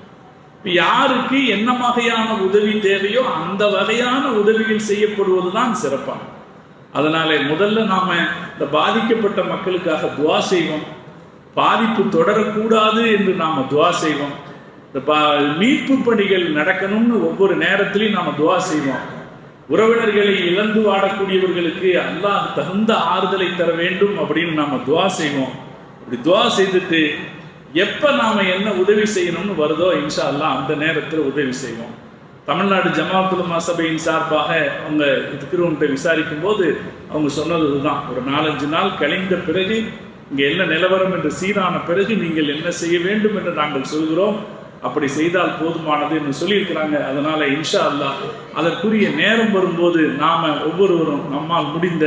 யாருக்கு என்ன வகையான உதவி தேவையோ அந்த வகையான உதவிகள் செய்யப்படுவதுதான் சிறப்பான. அதனால முதல்ல நாம இந்த பாதிக்கப்பட்ட மக்களுக்காக துவா செய்வோம். பாதிப்பு தொடரக்கூடாது என்று நாம துவா செய்வோம். இந்த மீட்பு பணிகள் நடக்கணும்னு ஒவ்வொரு நேரத்திலையும் நாம துவா செய்வோம். உறவினர்களை இழந்து வாடக்கூடியவர்களுக்கு அல்லாஹ் தகுந்த ஆறுதலை தர வேண்டும் அப்படின்னு நாம துவா செய்வோம். அப்படி துவா செய்துட்டு எப்ப நாம என்ன உதவி செய்யணும்னு வருதோ இன்ஷா அல்லாஹ் அந்த நேரத்தில் உதவி செய்வோம். தமிழ்நாடு ஜமாஅத்துல் உலமா சபையின் சார்பாக அவங்க இதுக்கு விசாரிக்கும் போது அவங்க சொன்னது இதுதான், ஒரு 4-5 நாள் கழிந்த பிறகு இங்க என்ன நிலவரம் என்று சீரான பிறகு நீங்கள் என்ன செய்ய வேண்டும் என்று நாங்கள் சொல்கிறோம், அப்படி செய்தால் போதுமானது என்று சொல்லியிருக்கிறாங்க. அதனால இன்ஷா அல்லாஹ் அதற்குரிய நேரம் வரும்போது நாம ஒவ்வொருவரும் நம்மால் முடிந்த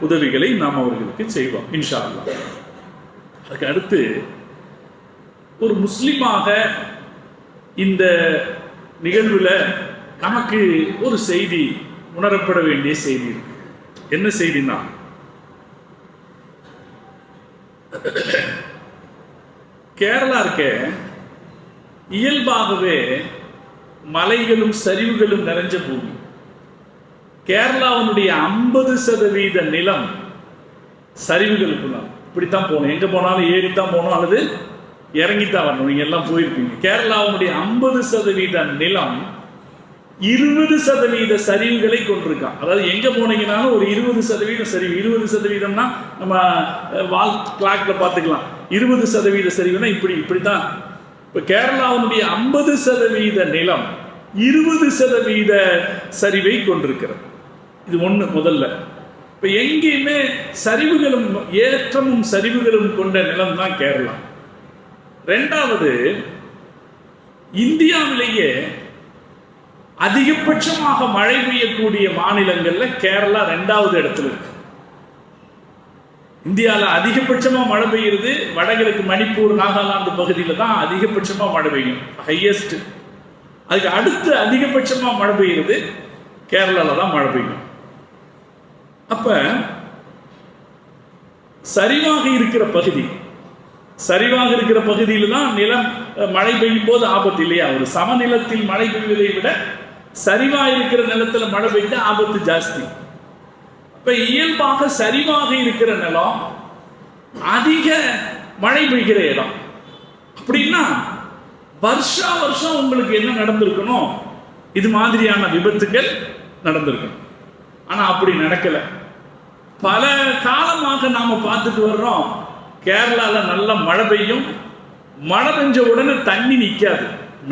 உதவிகளை நாம் அவர்களுக்கு செய்வோம் இன்ஷா அல்லாஹ். அதுக்கு அடுத்து ஒரு முஸ்லிமாக இந்த நிகழ்வுல நமக்கு ஒரு செய்தி உணரப்பட வேண்டிய செய்தி இருக்கு. என்ன செய்தினா, கேரளா இருக்க இயல்பாகவே மலைகளும் சரிவுகளும் நிறைஞ்ச பூமி. கேரளாவினுடைய 50% நிலம் சரிவுகளுக்குள்ளாம். இப்படித்தான் போகணும், எங்க போனாலும் ஏறித்தான் போகணும் அல்லது இறங்கித்தான் வரணும். நீங்க எல்லாம் போயிருப்பீங்க. கேரளாவுடைய 50% நிலம் 20% சரிவுகளை கொண்டிருக்கான். அதாவது எங்க போனீங்கன்னாலும் ஒரு 20% சரிவு. 20%னா நம்ம வால் கிளாக்ல பார்த்துக்கலாம். 20% சரிவுனா இப்படித்தான். இப்ப கேரளாவுடைய 50% நிலம் 20% சரிவை கொண்டிருக்கிறது. இது ஒண்ணு முதல்ல. இப்ப எங்கேயுமே சரிவுகளும் ஏற்றமும் சரிவுகளும் கொண்ட நிலம் தான் கேரளா. ரெண்டாவது, இந்தியாவிலேயே அதிகபட்சமாக மழை பெய்யக்கூடிய மாநிலங்கள்ல கேரளா 2வது இடத்துல இருக்கு. இந்தியாவில் அதிகபட்சமாக மழை பெய்யுறது வடகிழக்கு மணிப்பூர், நாகாலாந்து பகுதியில் தான் அதிகபட்சமாக மழை பெய்யும், ஹையஸ்ட். அதுக்கு அடுத்து அதிகபட்சமாக மழை பெய்யுறது கேரளாவில் தான் மழை பெய்யும். அப்ப சரிவாக இருக்கிற பகுதியில் தான் நிலம் மழை பெய்யும் போது ஆபத்து இல்லையா? ஒரு சமநிலத்தில் மழை பெய்வதை விட சரிவாக இருக்கிற நிலத்தில் மழை பெய்ய ஆபத்து ஜாஸ்தி. இப்ப இயல்பாக சரிவாக இருக்கிற நிலம் அதிக மழை பெய்கிற இடம் அப்படின்னா வருஷா வருஷம் உங்களுக்கு என்ன நடந்திருக்கணும்? இது மாதிரியான விபத்துகள் நடந்திருக்கணும். ஆனா அப்படி நடக்கல. பல காலமாக நாம பார்த்துட்டு வர்றோம், கேரளால நல்ல மழை பெய்யும், மழை பெஞ்ச உடனே தண்ணி நிற்காது.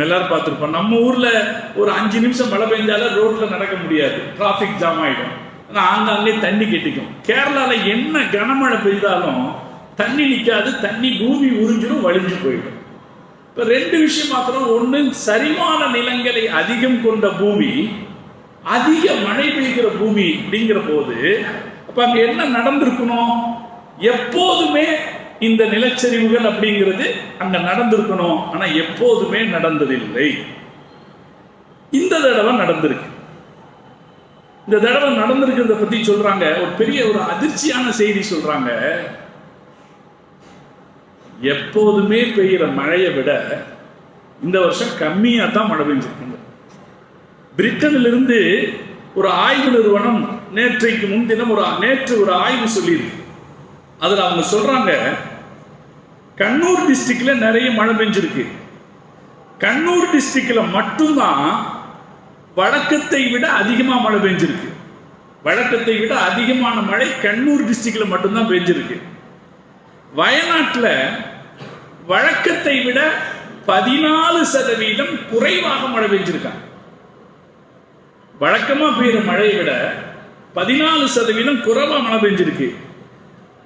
எல்லாரும் பார்த்துருப்போம். நம்ம ஊர்ல ஒரு 5 நிமிஷம் மழை பெஞ்சாலும் ரோட்ல நடக்க முடியாது, டிராபிக் ஜாம் ஆயிடும், ஆங்காங்கே தண்ணி கெட்டிக்கும். கேரளால என்ன கனமழை பெய்தாலும் தண்ணி நிற்காது, தண்ணி பூமி உறிஞ்சிடும், வழிஞ்சு போயிடும். இப்ப 2 விஷயம் மாத்திரம். ஒண்ணு, சரிவான நிலங்களை அதிகம் கொண்ட பூமி, அதிக மழை பெய்கிற பூமி அப்படிங்கிற போது அப்ப அங்க என்ன நடந்திருக்கணும்? எப்போதுமே இந்த நிலச்சரிவுகள் அப்படிங்கிறது அங்க நடந்திருக்கணும். ஆனா எப்போதுமே நடந்ததில்லை. இந்த தடவை நடந்திருக்கு. இந்த தடவை நடந்திருக்கிறத பத்தி சொல்றாங்க. ஒரு பெரிய ஒரு அதிர்ச்சியான செய்தி சொல்றாங்க. எப்போதுமே பெய்கிற மழையை விட இந்த வருஷம் கம்மியா தான் மழை பெஞ்சிருக்குங்க. பிரிட்டனிலிருந்து ஒரு ஆய்வு நிறுவனம் நேற்றைக்கு முன்தினம் நேற்று ஒரு ஆய்வு சொல்லியிருக்கு. அதுல அவங்க சொல்றாங்க, கண்ணூர் டிஸ்ட்ரிக்ட்ல நிறைய மழை பெஞ்சிருக்கு. கண்ணூர் டிஸ்ட்ரிக்ட்ல மட்டும்தான் வழக்கத்தை விட அதிகமா மழை பெஞ்சிருக்கு. வழக்கத்தை விட அதிகமான மழை கண்ணூர் டிஸ்ட்ரிக்ட்ல மட்டும்தான் பெஞ்சிருக்கு. வயநாட்டில் வழக்கத்தை விட 14% குறைவாக மழை பெஞ்சிருக்காங்க. வழக்கமா பெய்யுற மழையை விட 14% குறைவா மழை பெஞ்சிருக்கு.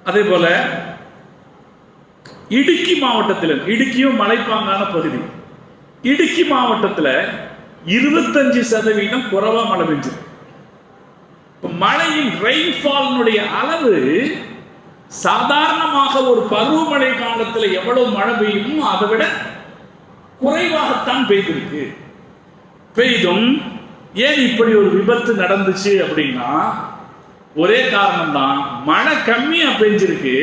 அதே போல இடுக்கி மாவட்டத்தில், இடுக்கியும் மலைப்பாங்கான பகுதி, இடுக்கி மாவட்டத்தில் 25% குறைவா மழை பெஞ்சிருக்கு. மழையின் ரெயின்ஃபாலினுடைய அளவு சாதாரணமாக ஒரு பருவமழை காலத்தில் எவ்வளவு மழை பெய்யுமோ அதை விட குறைவாகத்தான் பெய்திருக்கு. பெய்தும் ஏன் இப்படி ஒரு விபத்து நடந்துச்சு அப்படின்னா ஒரே காரணம் தான், மழை கம்மியா பெஞ்சிருக்கு,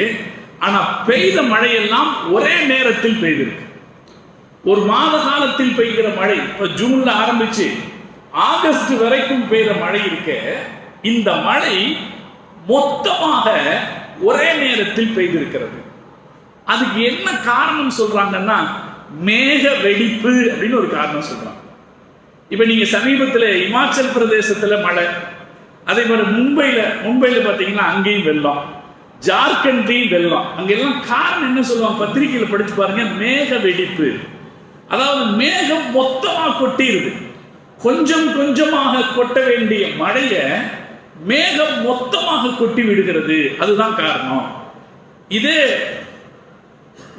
ஆனா பெய்த மழையெல்லாம் ஒரே நேரத்தில் பெய்திருக்கு. ஒரு மாத காலத்தில் பெய்கிற மழை, இப்ப ஜூன்ல ஆரம்பிச்சு ஆகஸ்ட் வரைக்கும் பெய்த மழை இருக்க, இந்த மழை மொத்தமாக ஒரே நேரத்தில் பெய்திருக்கிறது. அதுக்கு என்ன காரணம் சொல்றாங்கன்னா மேக வெடிப்பு அப்படின்னு ஒரு காரணம் சொல்றாங்க. இப்ப நீங்க சமீபத்தில் இமாச்சல் பிரதேசத்துல மழை, அதே மாதிரி மும்பைல பாத்தீங்கன்னா அங்கேயும் வெள்ளம், ஜார்க்கண்ட்லையும் வெள்ளம். அங்கெல்லாம் காரணம் என்ன சொல்லுவாங்க, பத்திரிகையில படிச்சு பாருங்க, மேக வெடிப்பு. அதாவது மேகம் மொத்தமா கொட்டிடுது. கொஞ்சம் கொஞ்சமாக கொட்ட வேண்டிய மழைய மேகம் மொத்தமாக கொட்டி விடுகிறது. அதுதான் காரணம். இதே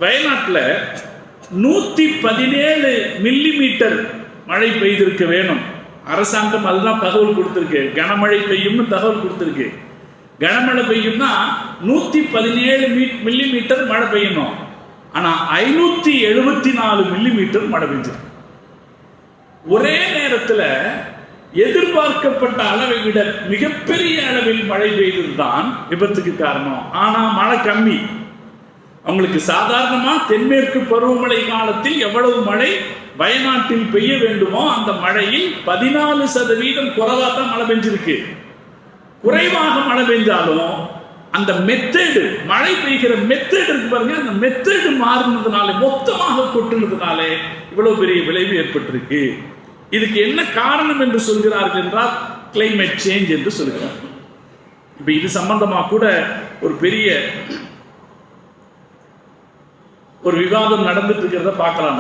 வயநாட்டில் 117 மில்லிமீட்டர் மழை பெய்திருக்க வேணும். அரசாங்கம் அதுதான் தகவல் கொடுத்திருக்கு. கனமழை பெய்யும்னு தகவல் கொடுத்திருக்கு. கனமழை பெய்யும்னா 117 மில்லிமீட்டர் மழை பெய்யணும். ஆனா 574 மில்லிமீட்டர் மழை பெய்ஞ்சிருக்கு. ஒரே நேரத்தில் எதிர்பார்க்கப்பட்ட அளவை விட மிகப்பெரிய அளவில் மழை பெய்ததுதான் விபத்துக்கு காரணம். ஆனா மழை கம்மி. அவங்களுக்கு சாதாரணமா தென்மேற்கு பருவமழை காலத்தில் எவ்வளவு மழை வயநாட்டில் பெய்ய வேண்டுமோ அந்த மழையில் 14% குறைவா தான் மழை பெஞ்சிருக்கு. குறைவாக மழை பெஞ்சாலும் அந்த மெத்தேடு, மழை பெய்கிற மெத்தேடு இருக்கு பாருங்க, அந்த மெத்தேடு மாறினதுனால, மொத்தமாக கொட்டுனதுனாலே இவ்வளவு பெரிய விளைவு ஏற்பட்டிருக்கு. இதுக்கு என்ன காரணம் என்று சொல்கிறார்கள் என்றால் கிளைமேட் சேஞ்ச் என்று சொல்கிறார். இப்ப இது சம்பந்தமா கூட ஒரு பெரிய ஒரு விவாதம் நடந்துட்டு இருக்கிறத பார்க்கலாம்.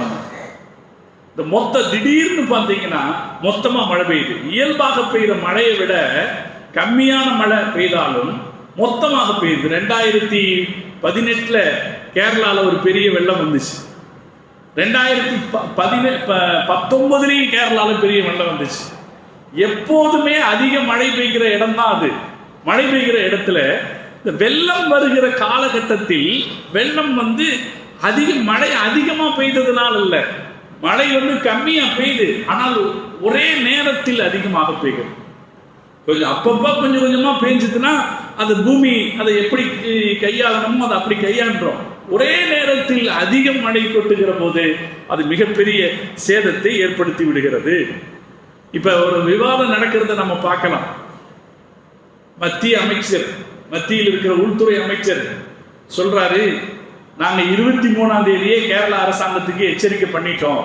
நம்ம இந்த திடீர்னு பார்த்தீங்கன்னா மொத்தமா மழை பெய்யுது. இயல்பாக பெய்கிற மழையை விட கம்மியான மழை பெய்தாலும் மொத்தமாக பெய்யுது. 2018 கேரளால ஒரு பெரிய வெள்ளம் வந்துச்சு. 2019 கேரளால பெரிய வெள்ளம் வந்துச்சு. எப்போதுமே அதிக மழை பெய்கிற இடம் தான் அது. மழை பெய்கிற இடத்துல இந்த வெள்ளம் வருகிற காலகட்டத்தில் வெள்ளம் அதிக மழை அதிகமாக பெய்ததுனால இல்லை, மழை கம்மியாக பெய்யுது, ஆனால் ஒரே நேரத்தில் அதிகமாக பெய்கிறது. கொஞ்சம் அப்பப்போ கொஞ்சம் கொஞ்சமாக பெய்ஞ்சதுன்னா அது பூமி அதை எப்படி கையாளணுமோ அதை அப்படி கையாண்டுறோம். ஒரே நேரத்தில் அதிக மழை கொட்டுகிற போது அது மிகப்பெரிய சேதத்தை ஏற்படுத்தி விடுகிறது. இப்ப ஒரு விவாதம் நடக்கிறத நம்ம பார்க்கலாம். மத்திய அமைச்சர், மத்தியில் இருக்கிற உள்துறை அமைச்சர் சொல்றாரு, நாங்க 23ஆம் தேதியே கேரள அரசாங்கத்துக்கு எச்சரிக்கை பண்ணிட்டோம்,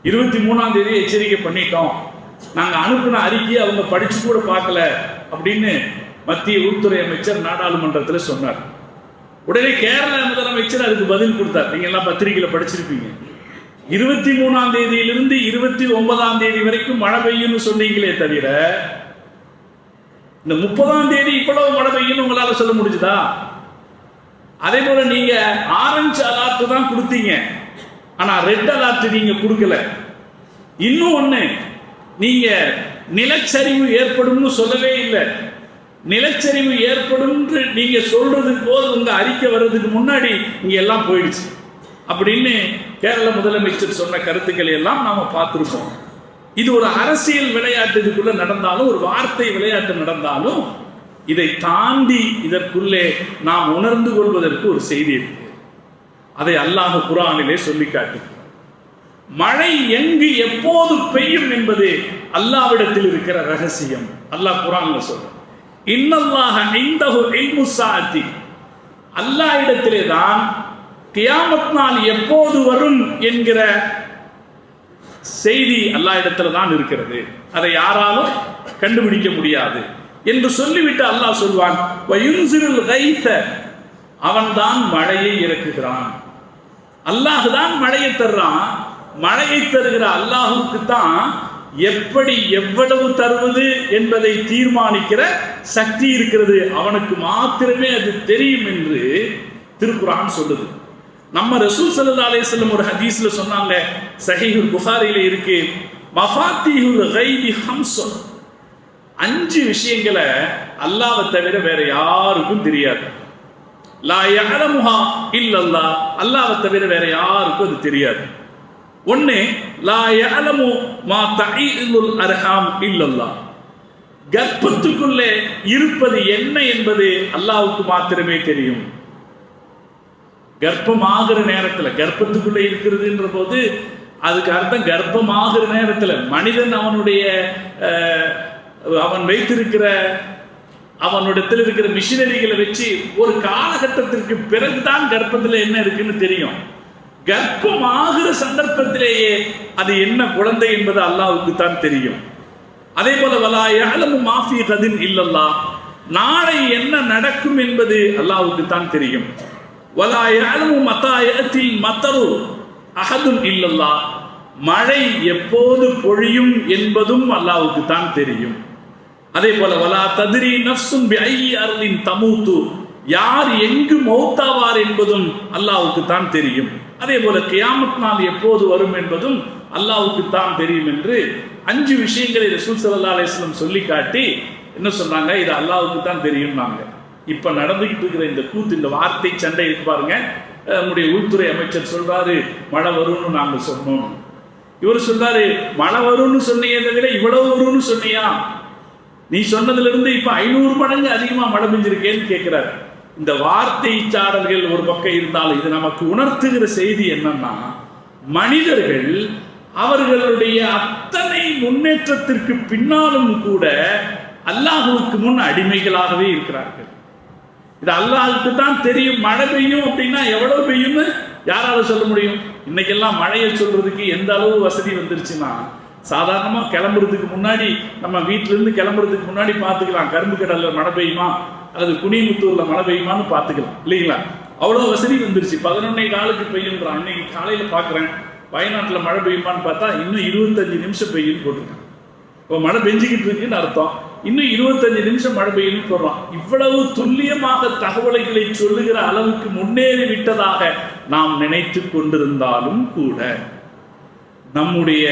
23ஆம் தேதியே எச்சரிக்கை பண்ணிட்டோம், நாங்க அனுப்பின அறிக்கையை அவங்க படிச்சு கூட பார்க்கல அப்படின்னு மத்திய உள்துறை அமைச்சர் நாடாளுமன்றத்தில் சொன்னார். உடனே கேரள முதலமைச்சர் அதுக்கு பதில் கொடுத்தார். நீங்க எல்லாம் பத்திரிகையில படிச்சிருப்பீங்க. 23ஆம் தேதியிலிருந்து 29ஆம் தேதி வரைக்கும் மழை பெய்யும்னு சொன்னீங்களே தவிர இந்த 30ஆம் தேதி இவ்வளவு மழை பெய்யும் உங்களால சொல்ல முடிஞ்சுதா? அதே போல நீங்க ஆரஞ்சு அலர்ட் தான் கொடுத்தீங்க, ஆனா ரெட் அலர்ட் நீங்க கொடுக்கல. இன்னும் ஒண்ணு, நீங்க நிலச்சரிவு ஏற்படும் சொல்லவே இல்லை. நிலச்சரிவு ஏற்படும் நீங்க சொல்றதுக்கு போது உங்க அறிக்கை வர்றதுக்கு முன்னாடி இங்க எல்லாம் போயிடுச்சு அப்படின்னு கேரள முதலமைச்சர் சொன்ன கருத்துக்களை எல்லாம் நாம பார்த்திருக்கோம். இது ஒரு அரசியல் விளையாட்டுக்குள்ள நடந்தாலும், ஒரு வார்த்தை விளையாட்டு நடந்தாலும், இதை தாண்டி இதற்குள்ளே நாம் உணர்ந்து கொள்வதற்கு ஒரு செய்தி இருக்கு. அதை அல்லாஹ் குர்ஆனிலே சொல்லி காட்டு. மழை எங்கு எப்போது பெய்யும் என்பது அல்லாஹ்விடத்தில் இருக்கிற ரகசியம். அல்லாஹ் குர்ஆன்ல சொல்ற, இன்னல்லாஹ இன்தஹு இல்மு ஸாஅத்தி, அல்லாஹ் இடத்திலே தான் கியாமத் நாள் எப்போது வரும் என்கிற செய்தி அல்லாஹ் இடத்துல தான் இருக்கிறது, அதை யாராலும் கண்டுபிடிக்க முடியாது என்று சொல்லிவிட்டு அல்லாஹ் சொல்வான், வயுன்சிலுல் கைஸ, அவன் தான் மழையை இறக்குகிறான். அல்லாஹ் தான் மழையை தர்றான். மழையை தருகிற அல்லாஹுக்கு தான் எப்படி எவ்வளவு தருவது என்பதை தீர்மானிக்கிற சக்தி இருக்கிறது, அவனுக்கு மாத்திரமே அது தெரியும் என்று திருக்குர்ஆன் சொல்லுது. நம்ம ரசூல் ஸல்லல்லாஹு அலைஹி வஸல்லம் ஒரு ஹதீஸ்ல சொன்னாங்க, சஹீஹுல் புகாரில இருக்கு, மஃபாத்திஹுல் கைபி ஹம்ஸுன், 5 விஷயங்களை அல்லாஹ்வை தவிர வேற யாருக்கும் தெரியாது. லா யஅலமுஹா இல்லல்லாஹ், அல்லாஹ்வை தவிர வேற யாருக்கும் அது தெரியாது. ஒன்னு, லா யஅலமு மா தஈலுல் அர்ஹாம் இல்லல்லாஹ், கர்ப்பத்துக்குள்ளே இருப்பது என்ன என்பது அல்லாஹ்வுக்கு மாத்திரமே தெரியும். கர்ப்பமாகிற நேரத்தில், கர்ப்பத்துக்குள்ள இருக்கிறதுன்ற போது அதுக்கு அர்த்தம் கர்ப்பமாகிற நேரத்தில் மனிதன் அவன் வைத்திருக்கிற அவனிடத்தில் இருக்கிற மிஷினரிகளை வச்சு ஒரு காலகட்டத்திற்கு பிறகுதான் கர்ப்பத்தில் என்ன இருக்குன்னு தெரியும். கர்ப்பமாகிற சந்தர்ப்பத்திலேயே அது என்ன குழந்தை என்பது அல்லாஹ்வுக்கு தான் தெரியும். அதே போல வலா யஅலமு மா ஃபீ கதின் இல்லல்லாஹ், நாளை என்ன நடக்கும் என்பது அல்லாஹ்வுக்கு தான் தெரியும். வலா யஅலமு மதா யஅத்தில் மத்தரு அஹதுன் இல்லல்லாஹ், மழை எப்போது பொழியும் என்பதும் அல்லாஹ்வுக்கு தான் தெரியும். அதே போல வலா தத்ரி நஃப்சுன் பிஐ அர்லின் தமூத்து, யார் எங்கு மௌத்தாவார் என்பதும் அல்லாஹ்வுக்கு தான் தெரியும். அதே போல கியாமத் நாள் எப்போது வரும் என்பதும் அல்லாஹ்வுக்கு தான் தெரியும் என்று 5 விஷயங்களை ரசூல் ஸல்லல்லாஹு அலைஹி வஸல்லம் சொல்லி காட்டி என்ன சொன்னாங்க, இது அல்லாஹ்வுக்கு தான் தெரியும்னாங்க. இப்ப நடந்துகிட்டு இருக்கிற இந்த கூத்து, இந்த வார்த்தை சண்டை இருக்கு பாருங்க. நம்முடைய உள்துறை அமைச்சர் சொல்றாரு மழை வரும்னு நாங்க சொன்னோம், இவர் சொல்றாரு மழை வரும்னு சொன்னீங்க விட இவ்வளவு வரும்னு சொன்னியா, நீ சொன்னதுல இருந்து இப்ப 500 மடங்கு அதிகமா மழை பெஞ்சிருக்கேன்னு கேட்கிறாரு. இந்த வார்த்தை சாடல்கள் ஒரு பக்கம் இருந்தாலும் இது நமக்கு உணர்த்துகிற செய்தி என்னன்னா, மனிதர்கள் அவர்களுடைய அத்தனை முன்னேற்றத்திற்கு பின்னாலும் கூட அல்லாஹ்வுக்கு முன் அடிமைகளாகவே இருக்கிறார்கள். இது அல்லாஹ்வுக்கு தான் தெரியும். மழை பெய்யும் அப்படின்னா எவ்வளவு பெய்யும்னு யாரால சொல்ல முடியும்? இன்னைக்கெல்லாம் மழையை சொல்றதுக்கு எந்த அளவு வசதி வந்துருச்சுன்னா, சாதாரணமாக கிளம்புறதுக்கு முன்னாடி நம்ம வீட்டிலேருந்து கிளம்புறதுக்கு முன்னாடி பார்த்துக்கலாம், கரும்பு கடலில் மழை பெய்யுமா அல்லது குனிமுத்தூரில் மழை பெய்யுமான்னு பார்த்துக்கலாம் இல்லைங்களா? அவ்வளோ வசதி வந்துருச்சு. 11:15 பெய்யுன்றான். இன்னைக்கு காலையில் பார்க்குறேன் வயநாட்டில் மழை பெய்யுமான்னு பார்த்தா இன்னும் 25 நிமிஷம் பெய்யுன்னு போட்டிருக்கேன். இப்போ மழை பெஞ்சிக்கிட்டு இருக்குன்னு அர்த்தம், இன்னும் 25 நிமிஷம் மழை பெய்யுன்னு சொல்கிறான். இவ்வளவு துல்லியமாக தகவல்களை சொல்லுகிற அளவுக்கு முன்னேறி விட்டதாக நாம் நினைத்து கொண்டிருந்தாலும் கூட நம்முடைய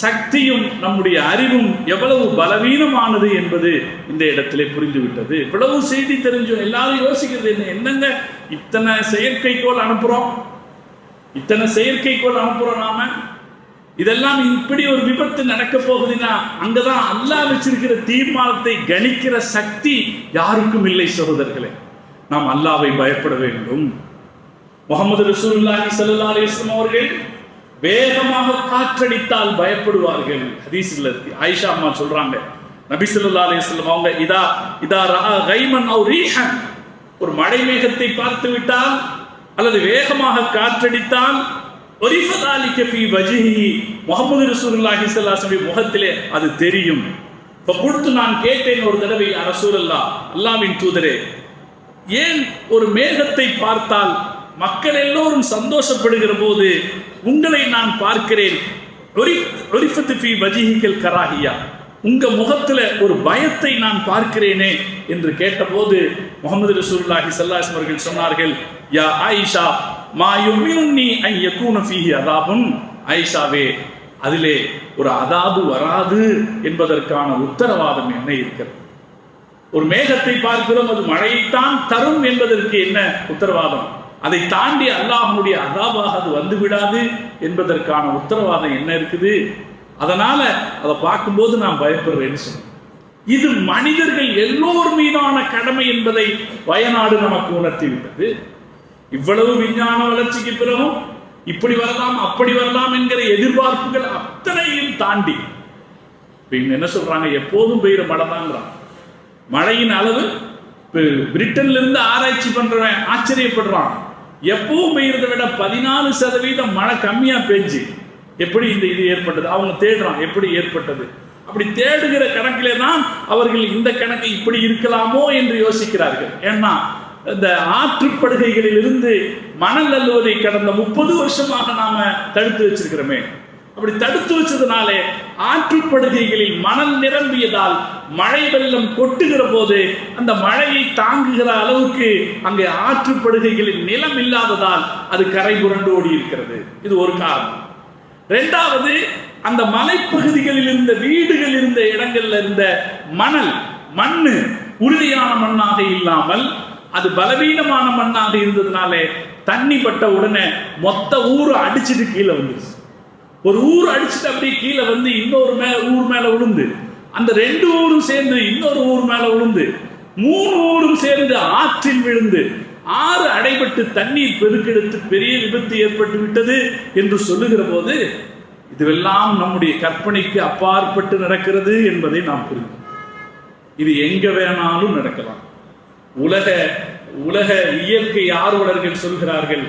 சக்தியும் நம்முடைய அறிவும் எவ்வளவு பலவீனமானது என்பது இந்த இடத்திலே புரிந்துவிட்டது. இவ்வளவு செய்தி தெரிஞ்சோம், எல்லாரும் யோசிக்கிறது என்னங்க இத்தனை செயற்கைக்கோள் அனுப்புறோம், நாம இதெல்லாம் இப்படி ஒரு விபத்து நடக்க போகுதுன்னா அங்கதான் அல்லாஹ் வச்சிருக்கிற தீர்மானத்தை கணிக்கிற சக்தி யாருக்கும் இல்லை. சகோதரர்களே, நாம் அல்லாஹ்வை பயப்பட வேண்டும். முஹம்மது ரசூலுல்லாஹி ஸல்லல்லாஹு அலைஹி வஸல்லம் அவர்கள் வேகமாக காற்றடித்தால் பயப்படுவார்கள். ஹதீஸ்ல இருக்கு. ஆயிஷா அம்மா சொல்றாங்க, நபி ஸல்லல்லாஹு அலைஹி வஸல்லம் அவங்க இதா ரஆ கைமன் அவ் ரீஹன், ஒரு மழை மேகத்தை பார்த்து விட்டால் அல்லது வேகமாக காற்றடித்தால் ஒரிஃபதாலிக ஃபீ வஜ்ஹிஹி, முஹம்மது ரசூலுல்லாஹி ஸல்லல்லாஹு அலைஹி வஸல்லம் முகத்திலே அது தெரியும். ஃபகுல்து, நான் கேட்டேன் ஒரு தடவை, யா ரசூலல்லாஹ், அல்லாஹ்வின் தூதரே, ஏன் ஒரு மேகத்தை பார்த்தால் மக்கள் எல்லோரும் சந்தோஷப்படுகிற போது உங்களை நான் பார்க்கிறேன், ஒரிஃபத் ஃபீ வஜ்ஹிகல் கராஹியா, உங்க முகத்துல ஒரு பயத்தை நான் பார்க்கிறேனே என்று கேட்டபோது முஹம்மது ரசூலுல்லாஹி ஸல்லல்லாஹு அலைஹி வஸல்லம் அவர்கள் சொன்னார்கள், யா ஆயிஷா மா யுமினுன்னி அன் யகூன ஃபீஹி அதாபுன், ஆயிஷாவே, அதிலே ஒரு அதாபு வராது என்பதற்கான உத்தரவாதம் என்ன இருக்கிறது? ஒரு மேகத்தை பார்க்கிறோம், அது மழையைத்தான் தரும் என்பதற்கு என்ன உத்தரவாதம்? அதை தாண்டி அல்லாஹ்வுடைய அதாபாக அது வந்து விடாது என்பதற்கான உத்தரவாதம் என்ன இருக்குது? அதனால அதை பார்க்கும்போது நான் பயப்படுறேன்னு சொன்னேன். இது மனிதர்கள் எல்லோர் மீதான கடமை என்பதை வயநாடு நமக்கு உணர்த்தி விட்டது. இவ்வளவு விஞ்ஞான வளர்ச்சிக்கு பிறகும் இப்படி வரலாம் அப்படி வரலாம் என்கிற எதிர்பார்ப்புகள் அத்தனையும் தாண்டி என்ன சொல்றாங்க, எப்போதும் பெய்கிற மழை தான்றான். மழையின் அளவு பிரிட்டன்ல இருந்து ஆராய்ச்சி பண்றவன் ஆச்சரியப்படுறான், எப்பவும் பெய்யறதை விட 14% மழை கம்மியா பெஞ்சு எப்படி இந்த இது ஏற்பட்டது? அவங்க தேடுறான் எப்படி ஏற்பட்டது. அப்படி தேடுகிற கணக்கிலே தான் அவர்கள் இந்த கணக்கு இப்படி இருக்கலாமோ என்று யோசிக்கிறார்கள். ஏன்னா இந்த ஆற்றுப்படுகைகளில் இருந்து மணல் அள்ளுவதை கடந்த 30 வருஷமாக நாம தடுத்து வச்சிருக்கிறோமே. அப்படி தடுத்து வச்சதுனாலே ஆற்றுப்படுகைகளில் மணல் நிரம்பியதால் மழை வெள்ளம் கொட்டுகிற போது அந்த மழையை தாங்குகிற அளவுக்கு அங்கே ஆற்றுப்படுகைகளில் நிலம் இல்லாததால் அது கரை புரண்டு ஓடி இருக்கிறது. இது ஒரு காரணம். இரண்டாவது, அந்த மலைப்பகுதிகளில் இருந்த வீடுகள் இருந்த இடங்கள்ல இருந்த மண்ணு உறுதியான மண்ணாக இல்லாமல் அது பலவீனமான மண்ணாக இருந்ததுனாலே தண்ணி பட்ட உடனே மொத்த ஊர் அடிச்சுட்டு கீழே வந்துருச்சு. ஒரு ஊர் அடிச்சுட்டு அப்படியே கீழே வந்து இன்னொரு ஊர் மேல விழுந்து, அந்த 2 ஊரும் சேர்ந்து இன்னொரு ஊர் மேல விழுந்து, 3 ஊரும் சேர்ந்து ஆற்றில் விழுந்து 6 அடைபட்டு தண்ணீர் பெருக்கெடுத்து பெரிய விபத்து ஏற்பட்டு விட்டது என்று சொல்லுகிற போது இதுவெல்லாம் நம்முடைய கற்பனைக்கு அப்பாற்பட்டு நடக்கிறது என்பதை நாம் புரிந்து, இது எங்க வேணாலும் நடக்கலாம். உலக இயற்கை ஆர்வலர்கள் சொல்கிறார்கள்,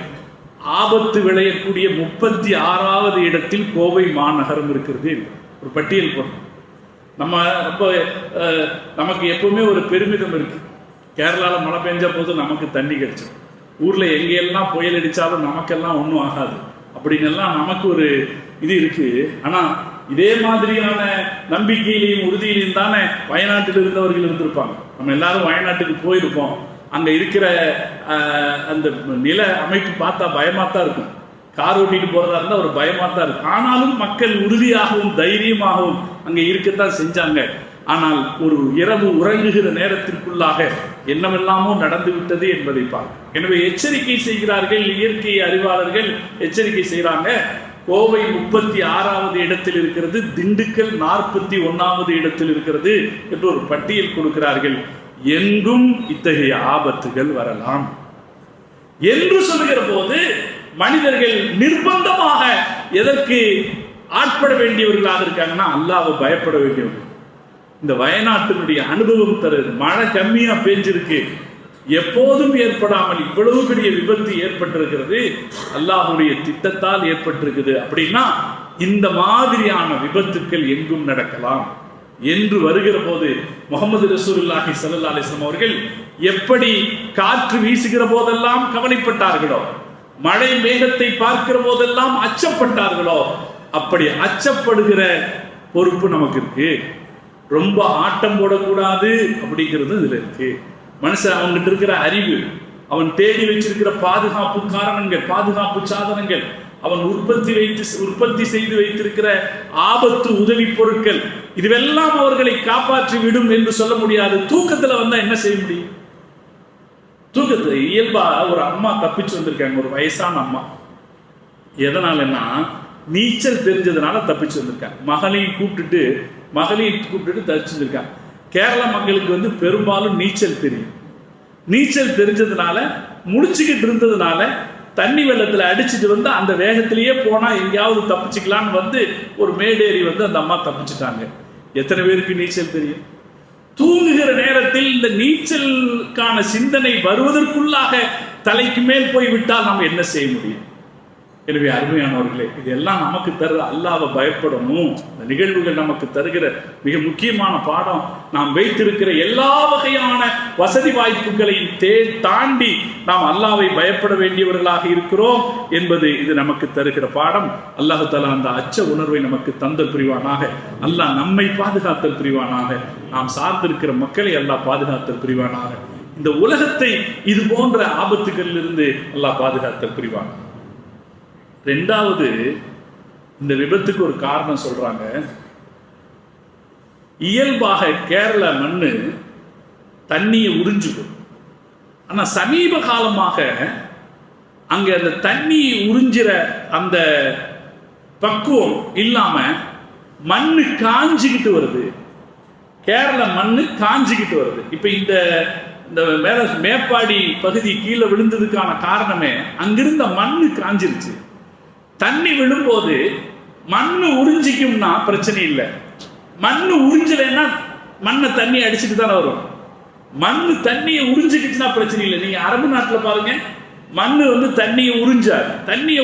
ஆபத்து விளையக்கூடிய 36வது இடத்தில் கோவை மாநகரம் இருக்கிறது. ஒரு பட்டியல் போடுறோம். நமக்கு எப்பவுமே ஒரு பெருமிதம் இருக்கு. கேரளாவில் மழை பெஞ்ச போது நமக்கு தண்ணி கிடைச்சோம், ஊர்ல எங்கெல்லாம் புயல் அடிச்சாலும் நமக்கெல்லாம் ஒன்றும் ஆகாது அப்படின்னு எல்லாம் நமக்கு ஒரு இது இருக்கு. ஆனா இதே மாதிரியான நம்பிக்கையிலையும் உறுதியிலையும் தானே வயநாட்டில் இருந்தவர்கள் இருந்திருப்பாங்க. நம்ம எல்லாரும் வயநாட்டுக்கு போயிருப்போம். அங்க இருக்கிற அந்த நில அமைப்பு பார்த்தா பயமாத்தான் இருக்கும். கார் ஓட்டிட்டு போறதா இருந்தா ஒரு பயமாத்தான் இருக்கும். ஆனாலும் மக்கள் உறுதியாகவும் தைரியமாகவும் அங்க இருக்கத்தான் செஞ்சாங்க. ஆனால் ஒரு இரவு உறங்குகிற நேரத்திற்குள்ளாக என்னவெல்லாமோ நடந்து விட்டது என்பதை பார்க்க. எனவே எச்சரிக்கை செய்கிறார்கள், இயற்கை அறிவாளர்கள் எச்சரிக்கை செய்கிறாங்க. கோவை 36வது இடத்தில் இருக்கிறது, திண்டுக்கல் 41வது இடத்தில் இருக்கிறது என்று ஒரு பட்டியல் கொடுக்கிறார்கள். எங்கும் இத்தகைய ஆபத்துகள் வரலாம் என்று சொல்லுகிற போது மனிதர்கள் நிர்பந்தமாக எதற்கு ஆட்பட வேண்டியவர்களாக இருக்காங்கன்னா அல்லாஹ்வை பயப்பட வேண்டியவர்கள். இந்த வயநாட்டினுடைய அனுபவம் தருது. மழை கம்மியா பெஞ்சிருக்கு, எப்போதும் ஏற்படாமல் இவ்வளவு பெரிய விபத்து ஏற்பட்டிருக்கிறது, அல்லாஹ்வுடைய திட்டத்தால் ஏற்பட்டிருக்குது. அப்படின்னா இந்த மாதிரியான விபத்துக்கள் எங்கும் நடக்கலாம் என்று வருகிற போது முஹம்மது ரசூலுல்லாஹி ஸல்லல்லாஹு அலைஹி வஸல்லம் அவர்கள் எப்படி காற்று வீசுகிற போதெல்லாம் கவலைப்பட்டார்களோ, மழை மேகத்தை பார்க்கிற போதெல்லாம் அச்சப்பட்டார்களோ, அப்படி அச்சப்படுகிற பொறுப்பு நமக்கு இருக்கு. ரொம்ப ஆட்டம் போடக்கூடாது அப்படிங்கிறது இதுல இருக்கு. மனுஷன் அவன்கிட்ட இருக்கிற அறிவு, அவன் தேடி வச்சிருக்கிற பாதுகாப்பு காரணங்கள், பாதுகாப்பு சாதனங்கள், அவன் உற்பத்தி செய்து வைத்திருக்கிற ஆபத்து உதவி பொருட்கள் இதுவெல்லாம் அவர்களை காப்பாற்றி விடும் என்று சொல்ல முடியாது. தூக்கத்துல வந்தா என்ன செய்ய முடியும்? தூக்கத்துல இயல்பா ஒரு அம்மா தப்பிச்சு வந்திருக்காங்க, ஒரு வயசான அம்மா. எதனாலன்னா நீச்சல் தெரிஞ்சதுனால தப்பிச்சு வந்திருக்காங்க. மகளையும் கூப்பிட்டுட்டு தப்பிச்சு வந்திருக்காங்க. கேரள மக்களுக்கு பெரும்பாலும் நீச்சல் தெரியும். நீச்சல் தெரிஞ்சதுனால முடிச்சுக்கிட்டு இருந்ததுனால தண்ணி வெள்ளத்துல அடிச்சுட்டு அந்த வேகத்திலேயே போனா எங்கேயாவது தப்பிச்சுக்கலான்னு ஒரு மேடேறி அந்த அம்மா தப்பிச்சுட்டாங்க. எத்தனை பேருக்கு நீச்சல் தெரியும்? தூங்குகிற நேரத்தில் இந்த நீச்சலுக்கான சிந்தனை வருவதற்குள்ளாக தலைக்கு மேல் போய் விட்டால் நாம் என்ன செய்ய முடியும்? எனவே அருமையானவர்களே, இதெல்லாம் நமக்கு தருகிற அல்லாஹ்வை பயப்படணும். இந்த நிகழ்வுகள் நமக்கு தருகிற மிக முக்கியமான பாடம், நாம் வைத்திருக்கிற எல்லா வகையான வசதி வாய்ப்புகளையும் தாண்டி நாம் அல்லாஹ்வை பயப்பட வேண்டியவர்களாக இருக்கிறோம் என்பது இது நமக்கு தருகிற பாடம். அல்லாஹ் தஆலா அந்த அச்ச உணர்வை நமக்கு தந்தல் புரிவானாக. அல்லாஹ் நம்மை பாதுகாத்தல் புரிவானாக. நாம் சார்ந்திருக்கிற மக்களை அல்லாஹ் பாதுகாத்தல் புரிவானாக. இந்த உலகத்தை இது போன்ற ஆபத்துகளிலிருந்து அல்லாஹ் பாதுகாத்தல் புரிவானாக. ரெண்டாவது, இந்த விபத்துக்கு ஒரு காரணம் சொல்றாங்க. இயல்பாக கேரள மண்ணு தண்ணியை உறிஞ்சுக்கும். ஆனா சமீப காலமாக அங்க அந்த தண்ணி உறிஞ்சிற அந்த பக்குவம் இல்லாம மண்ணு காஞ்சிக்கிட்டு வருது. கேரள மண்ணு காஞ்சிக்கிட்டு வருது. இப்ப இந்த மேப்பாடி பகுதி கீழே விழுந்ததுக்கான காரணமே அங்கிருந்த மண்ணு காஞ்சிருச்சு. தண்ணி விழும்போது மண்ணு உறிஞ்சிக்கும்னா பிரச்சனை இல்லை. மண்ணு உறிஞ்சலைன்னா மண்ணை தண்ணி அடிச்சுட்டு தானே வரும். மண்ணு தண்ணியை உறிஞ்சிக்கிச்சுன்னா பிரச்சனை இல்லை. நீங்க அரபு நாட்டில் பாருங்க, மண்ணு தண்ணியை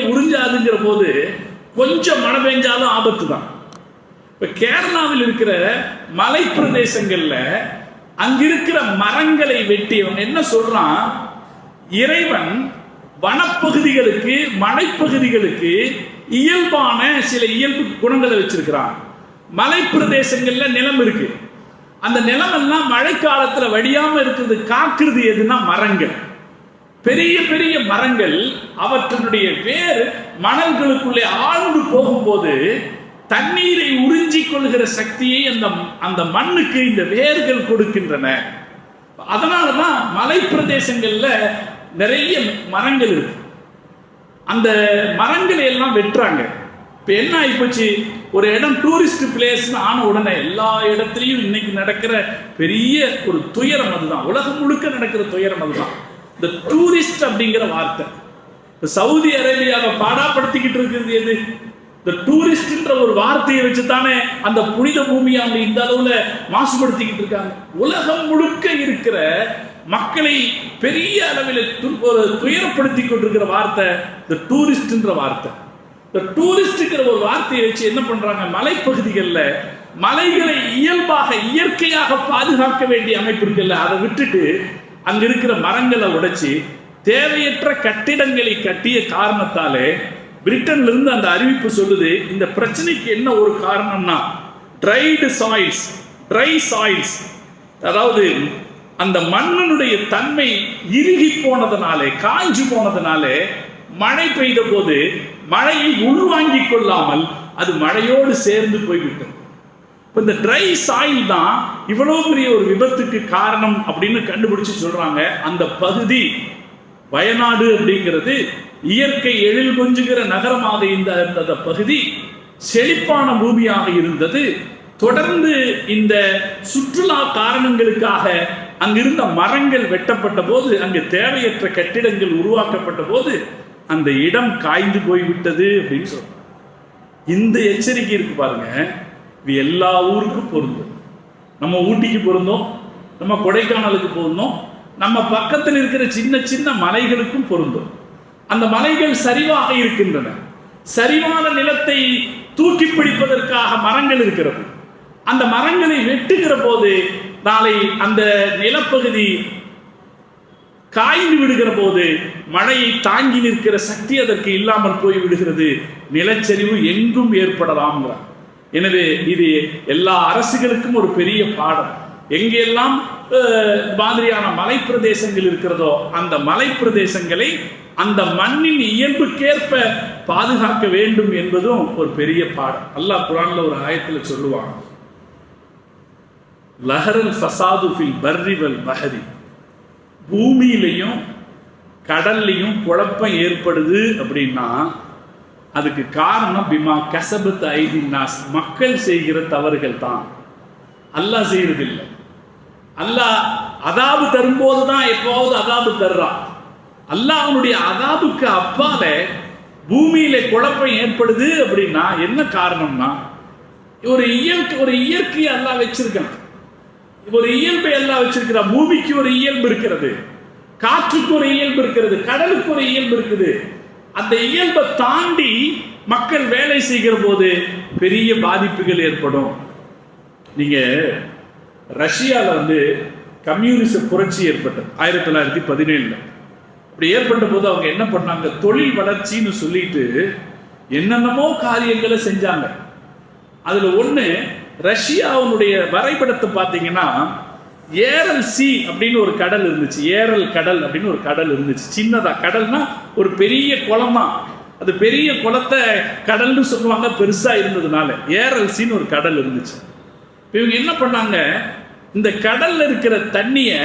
உறிஞ்சாதுங்கிற போது கொஞ்சம் மழை பெஞ்சாலும் ஆபத்து தான். இப்ப கேரளாவில் இருக்கிற மலை பிரதேசங்கள்ல அங்கிருக்கிற மரங்களை வெட்டி அவன் என்ன சொல்றான், இறைவன் வனப்பகுதிகளுக்கு மலைப்பகுதிகளுக்கு இயல்பான சில இயல்பு குணங்களை வச்சிருக்கிறான். மலை பிரதேசங்கள்ல நிலம் இருக்கு. அந்த நிலம் எல்லாம் மழைக்காலத்துல வடியாம இருக்கிறது காக்குறது எதுனா மரங்கள். பெரிய பெரிய மரங்கள் அவற்றினுடைய வேர் மணல்களுக்குள்ளே ஆழ்ந்து போகும்போது தண்ணீரை உறிஞ்சிக் கொள்கிற சக்தியை அந்த மண்ணுக்கு இந்த வேர்கள் கொடுக்கின்றன. அதனாலதான் மலை பிரதேசங்கள்ல நிறைய மரங்கள் இருக்கு. அந்த மரங்களை எல்லாம் வெட்டுறாங்க. இப்ப என்ன ஆயிப்போச்சு, ஒரு இடம் டூரிஸ்ட் பிளேஸ் ஆன உடனே எல்லா இடத்துலையும் இன்னைக்கு நடக்கிற பெரிய ஒரு துயரம் அதுதான். உலகம் முழுக்க நடக்கிற துயரம் அதுதான். இந்த டூரிஸ்ட் அப்படிங்கிற வார்த்தை சவுதி அரேபியாவை பாடாப்படுத்திக்கிட்டு இருக்கிறது எது? இந்த டூரிஸ்ட்ன்ற ஒரு வார்த்தையை வச்சுதானே அந்த புனித பூமியை அவங்க இந்த அளவுல மாசுபடுத்திக்கிட்டு இருக்காங்க. உலகம் முழுக்க இருக்கிற மக்களை பெரிய அளவில் ஒரு துயரப்படுத்தி கொண்டிருக்கிற வார்த்தை இந்த டூரிஸ்ட்ன்ற வார்த்தை. இந்த டூரிஸ்ட்ங்கிற ஒரு வார்த்தையை வச்சு என்ன பண்றாங்க, மலைப்பகுதிகளில் மலைகளை இயல்பாக இயற்கையாக பாதுகாக்க வேண்டிய அமைப்பு இருக்குல்ல, அதை விட்டுட்டு அங்க இருக்கிற மரங்களை உடைச்சி தேவையற்ற கட்டிடங்களை கட்டிய காரணத்தாலே பிரிட்டன்ல இருந்து அந்த அறிவிப்பு சொல்லுது, இந்த பிரச்சனைக்கு என்ன ஒரு காரணம்னா ட்ரை சாயில்ஸ், அதாவது அந்த மண்ணினுடைய தன்மை இறுகி போனதுனாலே காஞ்சு போனதுனாலே மழை பெய்த போது மழையை உள்வாங்கிக் கொள்ளாமல் அது மழையோடு சேர்ந்து போய்விட்டது. இந்த ட்ரை சாயில் தான் இவ்வளவு பெரிய ஒரு விபத்துக்கு காரணம் அப்படின்னு கண்டுபிடிச்சு சொல்றாங்க. அந்த பகுதி வயநாடு அப்படிங்கிறது இயற்கை எழில் கொஞ்சுகிற நகரமாக இருந்த பகுதி செழிப்பான பூமியாக இருந்தது. தொடர்ந்து இந்த சுற்றுலா காரணங்களுக்காக அங்கிருந்த மரங்கள் வெட்டப்பட்ட போது, அங்கு தேவையற்ற கட்டிடங்கள் உருவாக்கப்பட்ட போது அந்த இடம் காய்ந்து போய்விட்டது அப்படின்னு சொல்றாங்க. இந்த எச்சரிக்கை இருக்கு பாருங்க, இது எல்லா ஊருக்கும் பொருந்தும். நம்ம ஊட்டிக்கு பொருந்தோம், நம்ம கொடைக்கானலுக்கு பொருந்தோம், நம்ம பக்கத்தில் இருக்கிற சின்ன சின்ன மலைகளுக்கும் பொருந்தும். அந்த மலைகள் சரிவாக இருக்கின்றன. சரிவான நிலத்தை தூக்கி பிடிப்பதற்காக மரங்கள் இருக்கிறது. அந்த மரங்களை வெட்டுகிற போது நாளை அந்த நிலப்பகுதி காய்ந்து விடுகிற போது மழையை தாங்கி நிற்கிற சக்தி அதற்கு இல்லாமல் போய் விடுகிறது. நிலச்சரிவு எங்கும் ஏற்படலாம். எனவே இது எல்லா அரசுகளுக்கும் ஒரு பெரிய பாடம். எங்கெல்லாம் மாதிரியான மலை பிரதேசங்கள் இருக்கிறதோ அந்த மலை பிரதேசங்களை அந்த மண்ணின் இயல்புக்கேற்ப பாதுகாக்க வேண்டும் என்பதும் ஒரு பெரிய பாடம். அல்லாஹ் குர்ஆன்ல ஒரு ஆயத்தில் சொல்லுவாங்க, லஹரல் ஃபசாது ஃபில் பர்ரி வல் பஹரி, பூமியிலையும் கடல்லையும் குழப்பம் ஏற்படுது அப்படின்னா அதுக்கு காரணம் பிமா கஸபத் ஐதின் நாஸ், மக்கள் செய்கிற தவறுகள் தான். அல்லாஹ் செய்யறதில்லை. அல்லாஹ் அதாபு தரும்போது தான் எப்போது அதாபு தர்றான். அல்லாஹ்வுடைய அதாபுக்கு அப்பால பூமியில குழப்பம் ஏற்படுது அப்படின்னா என்ன காரணம்னா ஒரு இயற்கையை அல்லாஹ் வச்சிருக்கான். ஒரு இயல்பை எல்லாம் வச்சிருக்கிறார். பூமிக்கு ஒரு இயல்பு இருக்கிறது, காற்றுக்கு ஒரு இயல்பு இருக்கிறது, கடலுக்கு ஒரு இயல்பு இருக்குது. அந்த இயல்பை தாண்டி மக்கள் வேலை செய்கிற போது பெரிய பாதிப்புகள் ஏற்படும். நீங்க ரஷ்யாவில் கம்யூனிச புரட்சி ஏற்பட்டது 1917. அப்படி ஏற்பட்ட போது அவங்க என்ன பண்ணாங்க, தொழில் வளர்ச்சின்னு சொல்லிட்டு என்னென்னமோ காரியங்களை செஞ்சாங்க. அதுல ஒண்ணு, ரஷ்யாவுடைய வரைபடத்தை பார்த்தீங்கன்னா ஏரல் சி அப்படின்னு ஒரு கடல் இருந்துச்சு. ஏரல் கடல் அப்படின்னு ஒரு கடல் இருந்துச்சு. சின்னதா கடல்னா ஒரு பெரிய குளம் தான். அது பெரிய குளத்தை கடல்னு சொல்லுவாங்க, பெருசா இருந்ததுனால ஏரல் சின்னு ஒரு கடல் இருந்துச்சு. இவங்க என்ன பண்ணாங்க, இந்த கடல்ல இருக்கிற தண்ணியை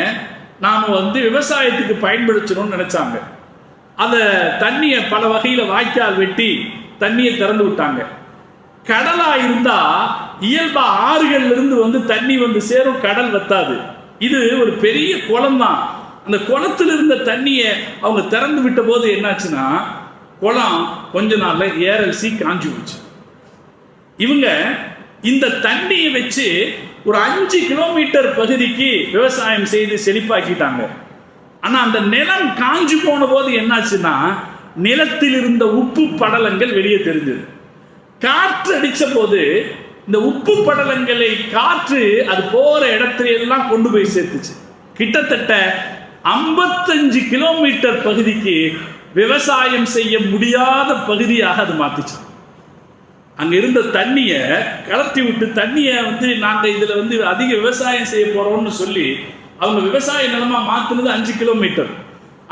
நாம விவசாயத்துக்கு பயன்படுத்தணும்னு நினைச்சாங்க. அந்த தண்ணியை பல வகையில வாய்க்கால் வெட்டி தண்ணியை திறந்து விட்டாங்க. கடலா இருந்தா இயல்பா ஆறுகள்ல இருந்து தண்ணி சேரும், கடல் வத்தாது. இது ஒரு பெரிய குளம் தான். அந்த குளத்தில் இருந்த தண்ணியை அவங்க திறந்து விட்ட போது என்னாச்சுன்னா குளம் கொஞ்ச நாள்ல ஏரல் சி காஞ்சி போச்சு. இவங்க இந்த தண்ணியை வச்சு ஒரு 5 கிலோமீட்டர் பகுதிக்கு விவசாயம் செய்து செழிப்பாக்கிட்டாங்க. ஆனா அந்த நிலம் காஞ்சி போன போது என்னாச்சுன்னா நிலத்தில் இருந்த உப்பு படலங்கள் வெளியே தெரிஞ்சது. காற்று அடிச்ச போது இந்த உப்பு படலங்களை காற்று அது போற இடத்துல எல்லாம் கொண்டு போய் சேர்த்துச்சு. கிட்டத்தட்ட 55 கிலோமீட்டர் பகுதிக்கு விவசாயம் செய்ய முடியாத பகுதியாக அது மாத்துச்சு. அங்க இருந்த தண்ணியை கலத்தி விட்டு தண்ணியை நாங்க இதுல அதிக விவசாயம் செய்ய போறோம்னு சொல்லி அவங்க விவசாய நிலமா மாத்துனது 5 கிலோமீட்டர்.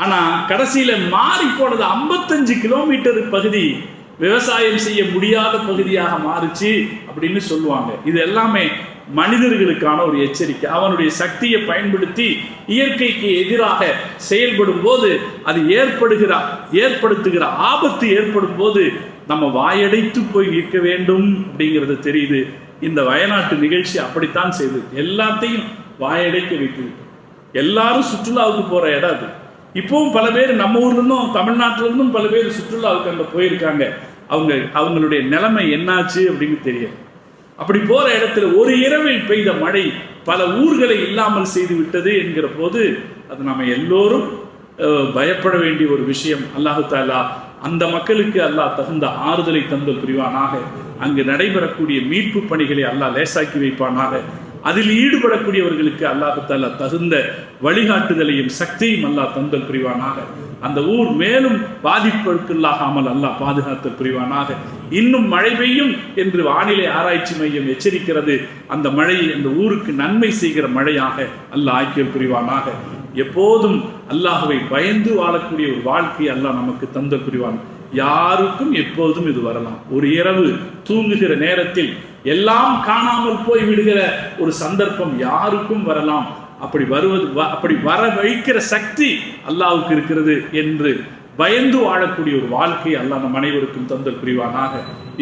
ஆனா கடைசியில மாறி போனது 55 கிலோமீட்டர் பகுதி விவசாயம் செய்ய முடியாத பகுதியாக மாறுச்சு அப்படின்னு சொல்லுவாங்க. இது எல்லாமே மனிதர்களுக்கான ஒரு எச்சரிக்கை. அவனுடைய சக்தியை பயன்படுத்தி இயற்கைக்கு எதிராக செயல்படும் போது அது ஏற்படுத்துகிற ஆபத்து ஏற்படும் போது நம்ம வாயடைத்து போய் நிற்க வேண்டும் அப்படிங்கிறது தெரியுது. இந்த வயநாட்டு நிகழ்ச்சி அப்படித்தான் செய்தது. எல்லாத்தையும் வாயடைக்க வைத்து எல்லாரும் சுற்றுலாவுக்கு போற இடம் அது. இப்பவும் பல பேர் நம்ம ஊர்ல இருந்தும் தமிழ்நாட்டில இருந்தும் பல பேர் சுற்றுலாவுக்கு அங்க போயிருக்காங்க. அவங்களுடைய நிலைமை என்னாச்சு அப்படின்னு தெரியும். அப்படி போற இடத்துல ஒரு இரவில் பெய்த மழை பல ஊர்களை இல்லாமல் செய்து விட்டது என்கிற போது அது நம்ம எல்லோரும் பயப்பட வேண்டிய ஒரு விஷயம். அல்லாஹு தஆலா அந்த மக்களுக்கு அல்லாஹ் தகுந்த ஆறுதலை தந்தல் புரிவானாக. அங்கு நடைபெறக்கூடிய மீட்பு பணிகளை அல்லாஹ் லேசாக்கி வைப்பானாக. அதில் ஈடுபடக்கூடியவர்களுக்கு அல்லாஹு தஆலா தகுந்த வழிகாட்டுதலையும் சக்தியும் அல்லாஹ் தந்தல் புரிவானாக. அந்த ஊர் மேலும் பாதிப்புக்குள்ளாகாமல் அல்லாஹ் பாதுகாத்தல் புரிவானாக. இன்னும் மழை பெய்யும் என்று வானிலை ஆராய்ச்சி மையம் எச்சரிக்கிறது. அந்த மழையை அந்த ஊருக்கு நன்மை செய்கிற மழையாக அல்லாஹ் ஆக்கியல் புரிவானாக. எப்போதும் அல்லாஹ்வை பயந்து வாழக்கூடிய ஒரு வாழ்க்கையை அல்லாஹ் நமக்கு தந்தல் புரிவான். யாருக்கும் எப்போதும் இது வரலாம். ஒரு இரவு தூங்குகிற நேரத்தில் எல்லாம் காணாமல் போய் விடுகிற ஒரு சந்தர்ப்பம் யாருக்கும் வரலாம். அப்படி வர வைக்கிற சக்தி அல்லாஹ்வுக்கு இருக்கிறது என்று பயந்து வாழக்கூடிய ஒரு வாழ்க்கை அல்லாஹ் நம் அனைவருக்கும் தந்தல் புரிவானாக.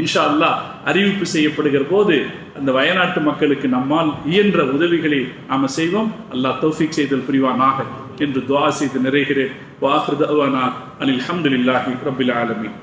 இன்ஷா அல்லாஹ் அறிவிப்பு செய்யப்படுகிற போது அந்த வயநாட்டு மக்களுக்கு நம்மால் இயன்ற உதவிகளை நாம செய்வோம். அல்லாஹ் தௌஃபீக் செய்தல் புரிவானாக என்று துஆ செய்து நிறைகிறேன். வ ஆகிரு தஅவானா அனில் ஹம்துலில்லாஹி ரப்பில் ஆலமீன்.